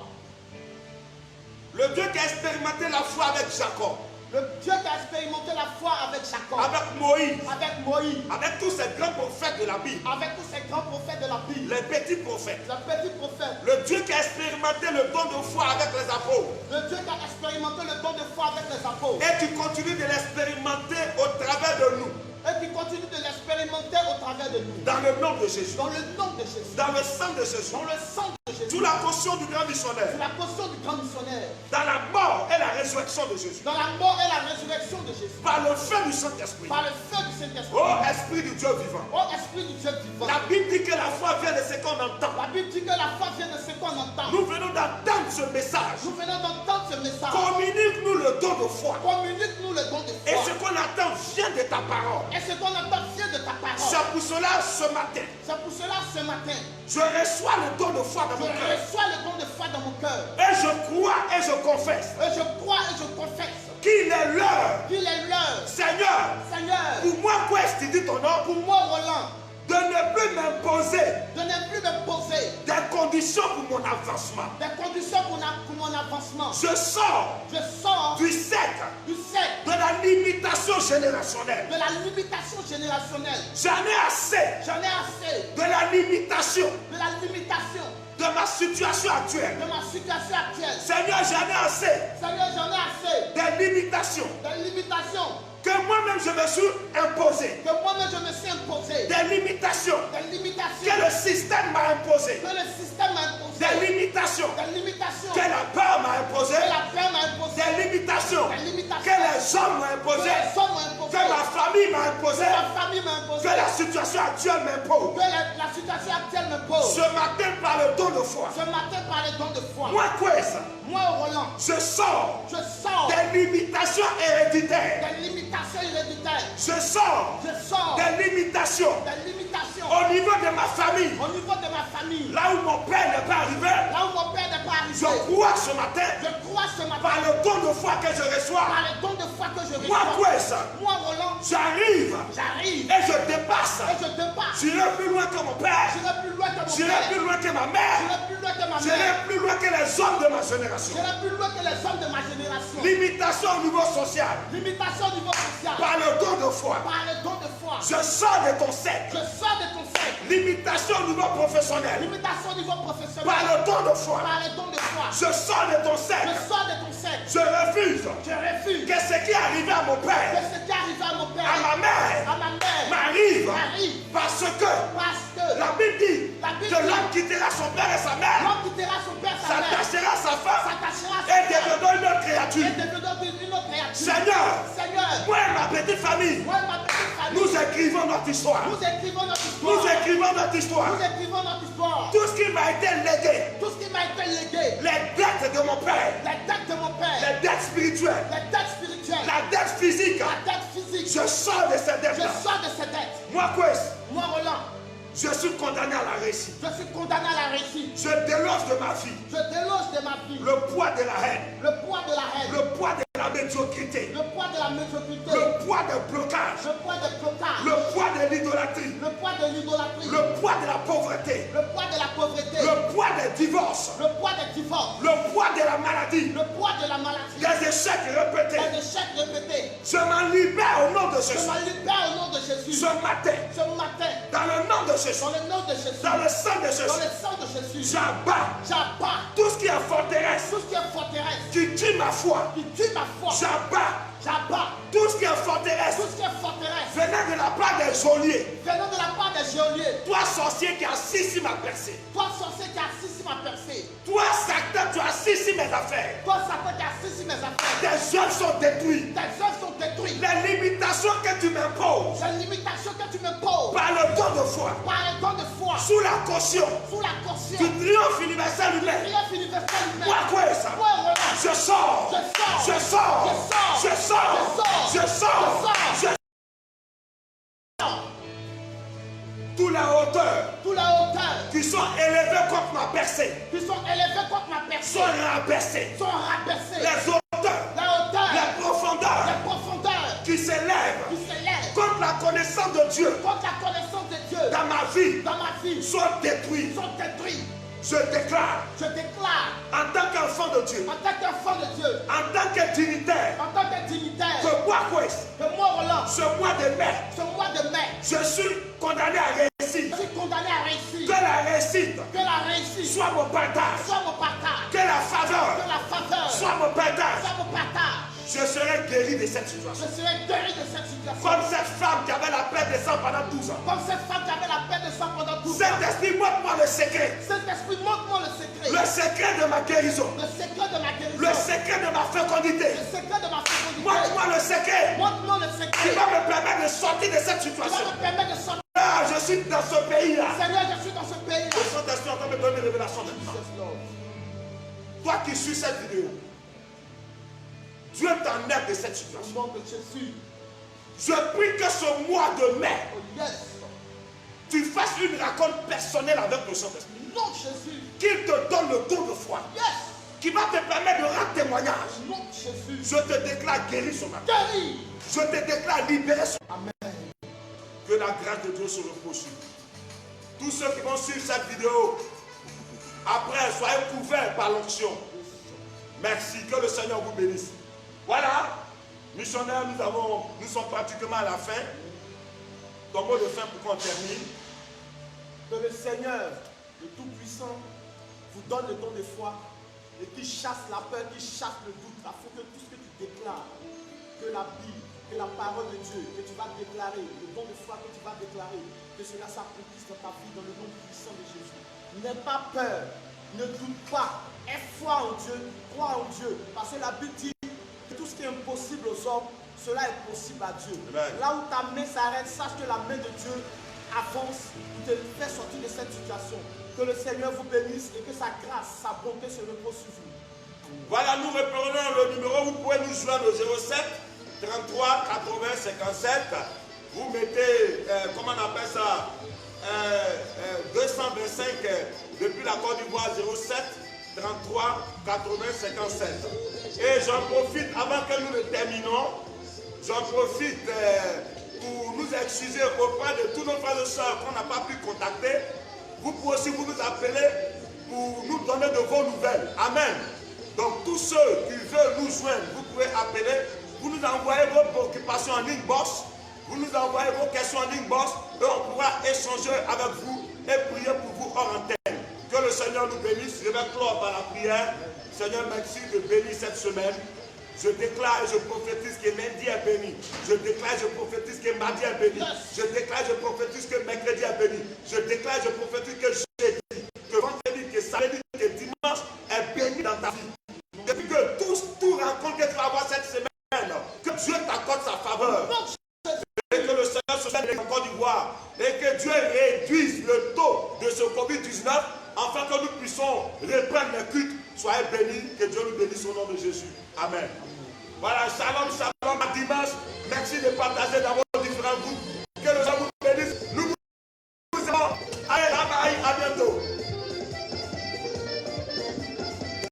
le Dieu qui a expérimenté la foi avec Jacob, le Dieu qui a expérimenté la foi avec Jacob, avec Moïse, avec tous ces grands prophètes de la Bible, avec tous ces grands prophètes de la Bible, les petits prophètes, les petits prophètes, le Dieu qui a expérimenté le don de foi avec les apôtres, le Dieu qui a expérimenté le don de foi avec les apôtres, et tu continues de l'expérimenter au travers de nous, et qui continue de l'expérimenter au travers de nous, dans le nom de Jésus, dans le nom de Jésus, dans le sang de Jésus. dans le sang de Jésus. Jésus. Sous la caution du grand missionnaire. Sous la caution du grand missionnaire. Dans la mort et la résurrection de Jésus. Dans la mort et la résurrection de Jésus. Par le feu du Saint-Esprit. Par le feu du Saint-Esprit. Ô Esprit du Dieu vivant. Ô Esprit du Dieu vivant. La Bible dit que la foi vient de ce qu'on entend. La Bible dit que la foi vient de ce qu'on entend. Nous venons d'entendre ce message. Nous venons d'entendre ce message. Communique-nous le don de foi. Communique-nous le don de Et foi. ce qu'on attend vient de ta parole. Et ce qu'on entend vient de ta parole. C'est pour cela ce matin, C'est pour cela ce matin, je reçois le don de foi dans je mon cœur. reçois le don de foi dans mon cœur. Et je crois et je confesse Et je crois et je confesse qu'il est l'heure, qu'il est l'heure, Seigneur, Seigneur, pour moi, tu dis ton nom, pour moi, Roland, de ne plus m'imposer de ne plus me poser des conditions pour mon avancement. des conditions pour mon avancement. Je sors Je sors du cercle du cercle de la limitation générationnelle. de la limitation générationnelle. J'en ai assez J'en ai assez de la limitation de la limitation de ma situation actuelle. de ma situation actuelle. Seigneur, j'en ai assez Seigneur, j'en ai assez des limitations de limitations que moi-même je me suis imposé. que moi-même je me suis imposé. Des limitations Des limitations que le système m'a imposées. que le système m'a imposé. Des limitations Des limitations que la peur m'a imposées. que la paix m'a imposé. Des limitations Des limitations que les hommes m'ont que imposées. les hommes m'ont imposé. Que ma famille m'a imposé. Que ma famille m'a imposé. Que la situation actuelle m'impose. Que la situation actuelle me pose. Ce matin, par le don de foi, Ce matin, par les dons de foi, moi, Kwesa, moi, Roland, je sors je sors des limitations héréditaires. des limitations héréditaires. Je sors Je sors des limitations des limitations au niveau de ma famille. au niveau de ma famille. Là où mon père n'est pas arrivé, Là où mon père n'est pas je arrivé. crois ce matin, Je crois ce matin, par le don de foi que je reçois, par les dons de foi que je moi, reçois, Kwesa, moi, Roland, j'arrive j'arrive et je dépasse. et je dépasse. J'irai plus loin que mon père. J'irai plus loin que mon J'irai père. plus loin que ma mère. J'irai plus loin que ma J'irai mère. plus loin que les hommes de ma génération. J'irai plus loin que les hommes de ma génération. Limitation au niveau social. Limitation au niveau social. Par le don de foi. Par les dons de foi. Je sors de ton cercle. Je sors de ton cercle. Limitation au niveau professionnel. Limitation au niveau professionnel. Par le don de foi. Par les dons de foi. Je sors de ton Je cercle. sors de ton cercle. Je refuse Je refuse que ce qui est arrivé à mon que père, ce qui est arrivé à mon père, à ma mère, à ma mère, m'arrive. m'arrive. Parce que Parce que la Bible dit La Bible que dit l'homme quittera son père et sa mère, l'homme quittera son père, sa mère, s'attachera à sa femme s'attachera à et sa femme deviendra une autre et créature. deviendra une autre créature. Seigneur, Seigneur, moi et ma petite famille, moi et ma petite famille, nous écrivons notre histoire. nous écrivons notre histoire. Nous écrivons notre histoire. Nous écrivons notre histoire. Tout ce qui m'a été légué, Tout ce qui m'a été légué, les dettes de mon père, les dettes de mon père, les dettes spirituelles, les dettes spirituelles, la dette physique, la dette physique, je sors de ces je dettes-là. sors de ces dettes. Moi, Kwes, Moi, Roland, je suis condamné à la réussite. je suis condamné à la réussite. Je déloge de ma vie Je déloge de ma vie le poids de la haine, le poids de la haine, le poids de la médiocrité, le poids de la médiocrité, le poids des blocages, le poids des blocages, le poids de l'idolâtrie, le poids de l'idolâtrie, le poids de la pauvreté, le poids de la pauvreté, le poids des divorces, le poids des divorces, le poids de la maladie, le poids de la maladie, des échecs répétés. des échecs répétés. Je m'en libère au nom de Je Jésus. me libère au nom de Jésus. Ce matin, Ce matin, dans le nom de Jésus, dans le nom de Jésus, dans le sang de dans Jésus, le sang de Jésus, j'abats j'abats tout ce qui est forteresse, tout ce qui est forteresse, qui tue ma foi. qui tue ma foi. J'abats J'abats tout ce qui est forteresse, tout ce qui est forteresse, venant de la part des geôliers. venant de la part des geôliers. Toi, sorcier qui as assis sur ma percée. Toi, sorcier qui a assis sur ma percée. Toi, Satan, tu as assis sur mes affaires. Toi, Satan qui a assis sur mes affaires. Tes œuvres sont détruites. Tes œuvres sont détruites. Les limitations que tu m'imposes Les limitations que tu me poses par le don de foi, par les dons de foi, sous la caution sous la caution, du triomphe universel humain. triomphe universel humain. Moi, quoi ça? Moi, Roland, Je sors. Je sors. Je sors. Je sors. Je sors. Je Je sors. Je sors. Toute la hauteur toute la hauteur qui sont élevées contre ma percée qui sont élevés contre ma percée sont rabaissées. sont rabaissés. Les hauteurs, La hauteur, les profondeurs les profondeurs qui s'élèvent qui s'élèvent contre la connaissance de Dieu contre la connaissance de Dieu dans ma vie dans ma vie sont détruites. sont détruits. Je déclare Je déclare en tant qu'enfant de Dieu, en tant qu'enfant de Dieu, en tant que dignitaire, en tant que dignitaire, que moi, que moi, Roland, ce mois de mai, ce mois de mai, je suis condamné à réussir. je suis condamné à réussir. Que la réussite Que la réussite soit mon partage. soit mon partage. Que la faveur Que la faveur soit mon partage. soit mon partage. Je serai guéri de cette situation. Je serai guéri de cette situation. Comme cette femme qui avait la perte de sang pendant 12 ans. Comme cette femme qui avait la perte de sang pendant 12 ans. Saint-Esprit, montre-moi le secret. Saint-Esprit, montre-moi le secret. Le secret de ma guérison. Le secret de ma guérison. Le secret de ma fécondité. Le secret de ma fécondité. Montre-moi le secret Montre-moi le qui secret. va me permettre de sortir de cette Qui situation. va me permettre de sortir. Ah, je suis dans ce pays-là. Seigneur, je suis dans ce pays. Le Saint-Esprit est en train de me donner une révélation maintenant. Jesus, Lord. Toi qui suis cette vidéo, Dieu t'en aide de cette situation. Au nom de Jésus. Je prie que ce mois de mai, Oh yes. tu fasses une rencontre personnelle avec le Saint-Esprit. Au nom de Jésus. Qu'il te donne le don de foi. Yes. Qui va te permettre de rendre témoignage. Au nom de Jésus. Je te déclare guéri ce matin. Guéri. Je te déclare libéré ce matin. Amen. Que la grâce de Dieu se repose sur vous. Tous ceux qui vont suivre cette vidéo, après, soyez couverts par l'onction. Merci. Que le Seigneur vous bénisse. Voilà. Missionnaires, nous sommes pratiquement à la fin. Ton mot de fin pour qu'on termine. Que le Seigneur, le Tout-Puissant, vous donne le don de foi et qui chasse la peur, qui chasse le doute, afin que tout ce que tu déclares, que la Bible, que la parole de Dieu, que tu vas déclarer, le don de foi que tu vas déclarer, que cela s'accomplisse dans ta vie, dans le nom puissant de Jésus. N'aie pas peur, ne doute pas, aie foi en Dieu, crois en Dieu, parce que la Bible dit que tout ce qui est impossible aux hommes, cela est possible à Dieu. Amen. Là où ta main s'arrête, sache que la main de Dieu avance, il te fait sortir de cette situation. Que le Seigneur vous bénisse et que sa grâce, sa bonté se repose sur vous. Voilà, nous reprenons le numéro. Vous pouvez nous joindre au 07 33 80 57. Vous mettez, comment on appelle ça, 225 depuis la Côte d'Ivoire, 07 33 80 57. Et j'en profite, avant que nous ne terminons, j'en profite pour nous excuser auprès de tous nos frères et sœurs qu'on n'a pas pu contacter. Vous pouvez aussi vous appeler pour nous donner de vos nouvelles. Amen. Donc tous ceux qui veulent nous joindre, vous pouvez appeler. Vous nous envoyez vos préoccupations en inbox. Vous nous envoyez vos questions en inbox. Et on pourra échanger avec vous et prier pour vous hors antenne. Que le Seigneur nous bénisse. Je vais clore par la prière. Seigneur, merci de bénir cette semaine. Je déclare et je prophétise que lundi est béni. Je déclare et je prophétise que mardi est béni. Je déclare et je prophétise que mercredi est béni. Je déclare et je prophétise que jeudi, que vendredi, que samedi, que dimanche est béni dans ta vie. Depuis que tout rencontre que tu vas avoir cette semaine, que Dieu t'accorde sa faveur. Et que le Seigneur se mette en Côte d'Ivoire. Et que Dieu réduise le taux de ce Covid-19 afin que nous puissions reprendre les cultes. Soyez bénis, que Dieu nous bénisse au nom de Jésus. Amen. Voilà, shalom, shalom, à dimanche. Merci de partager dans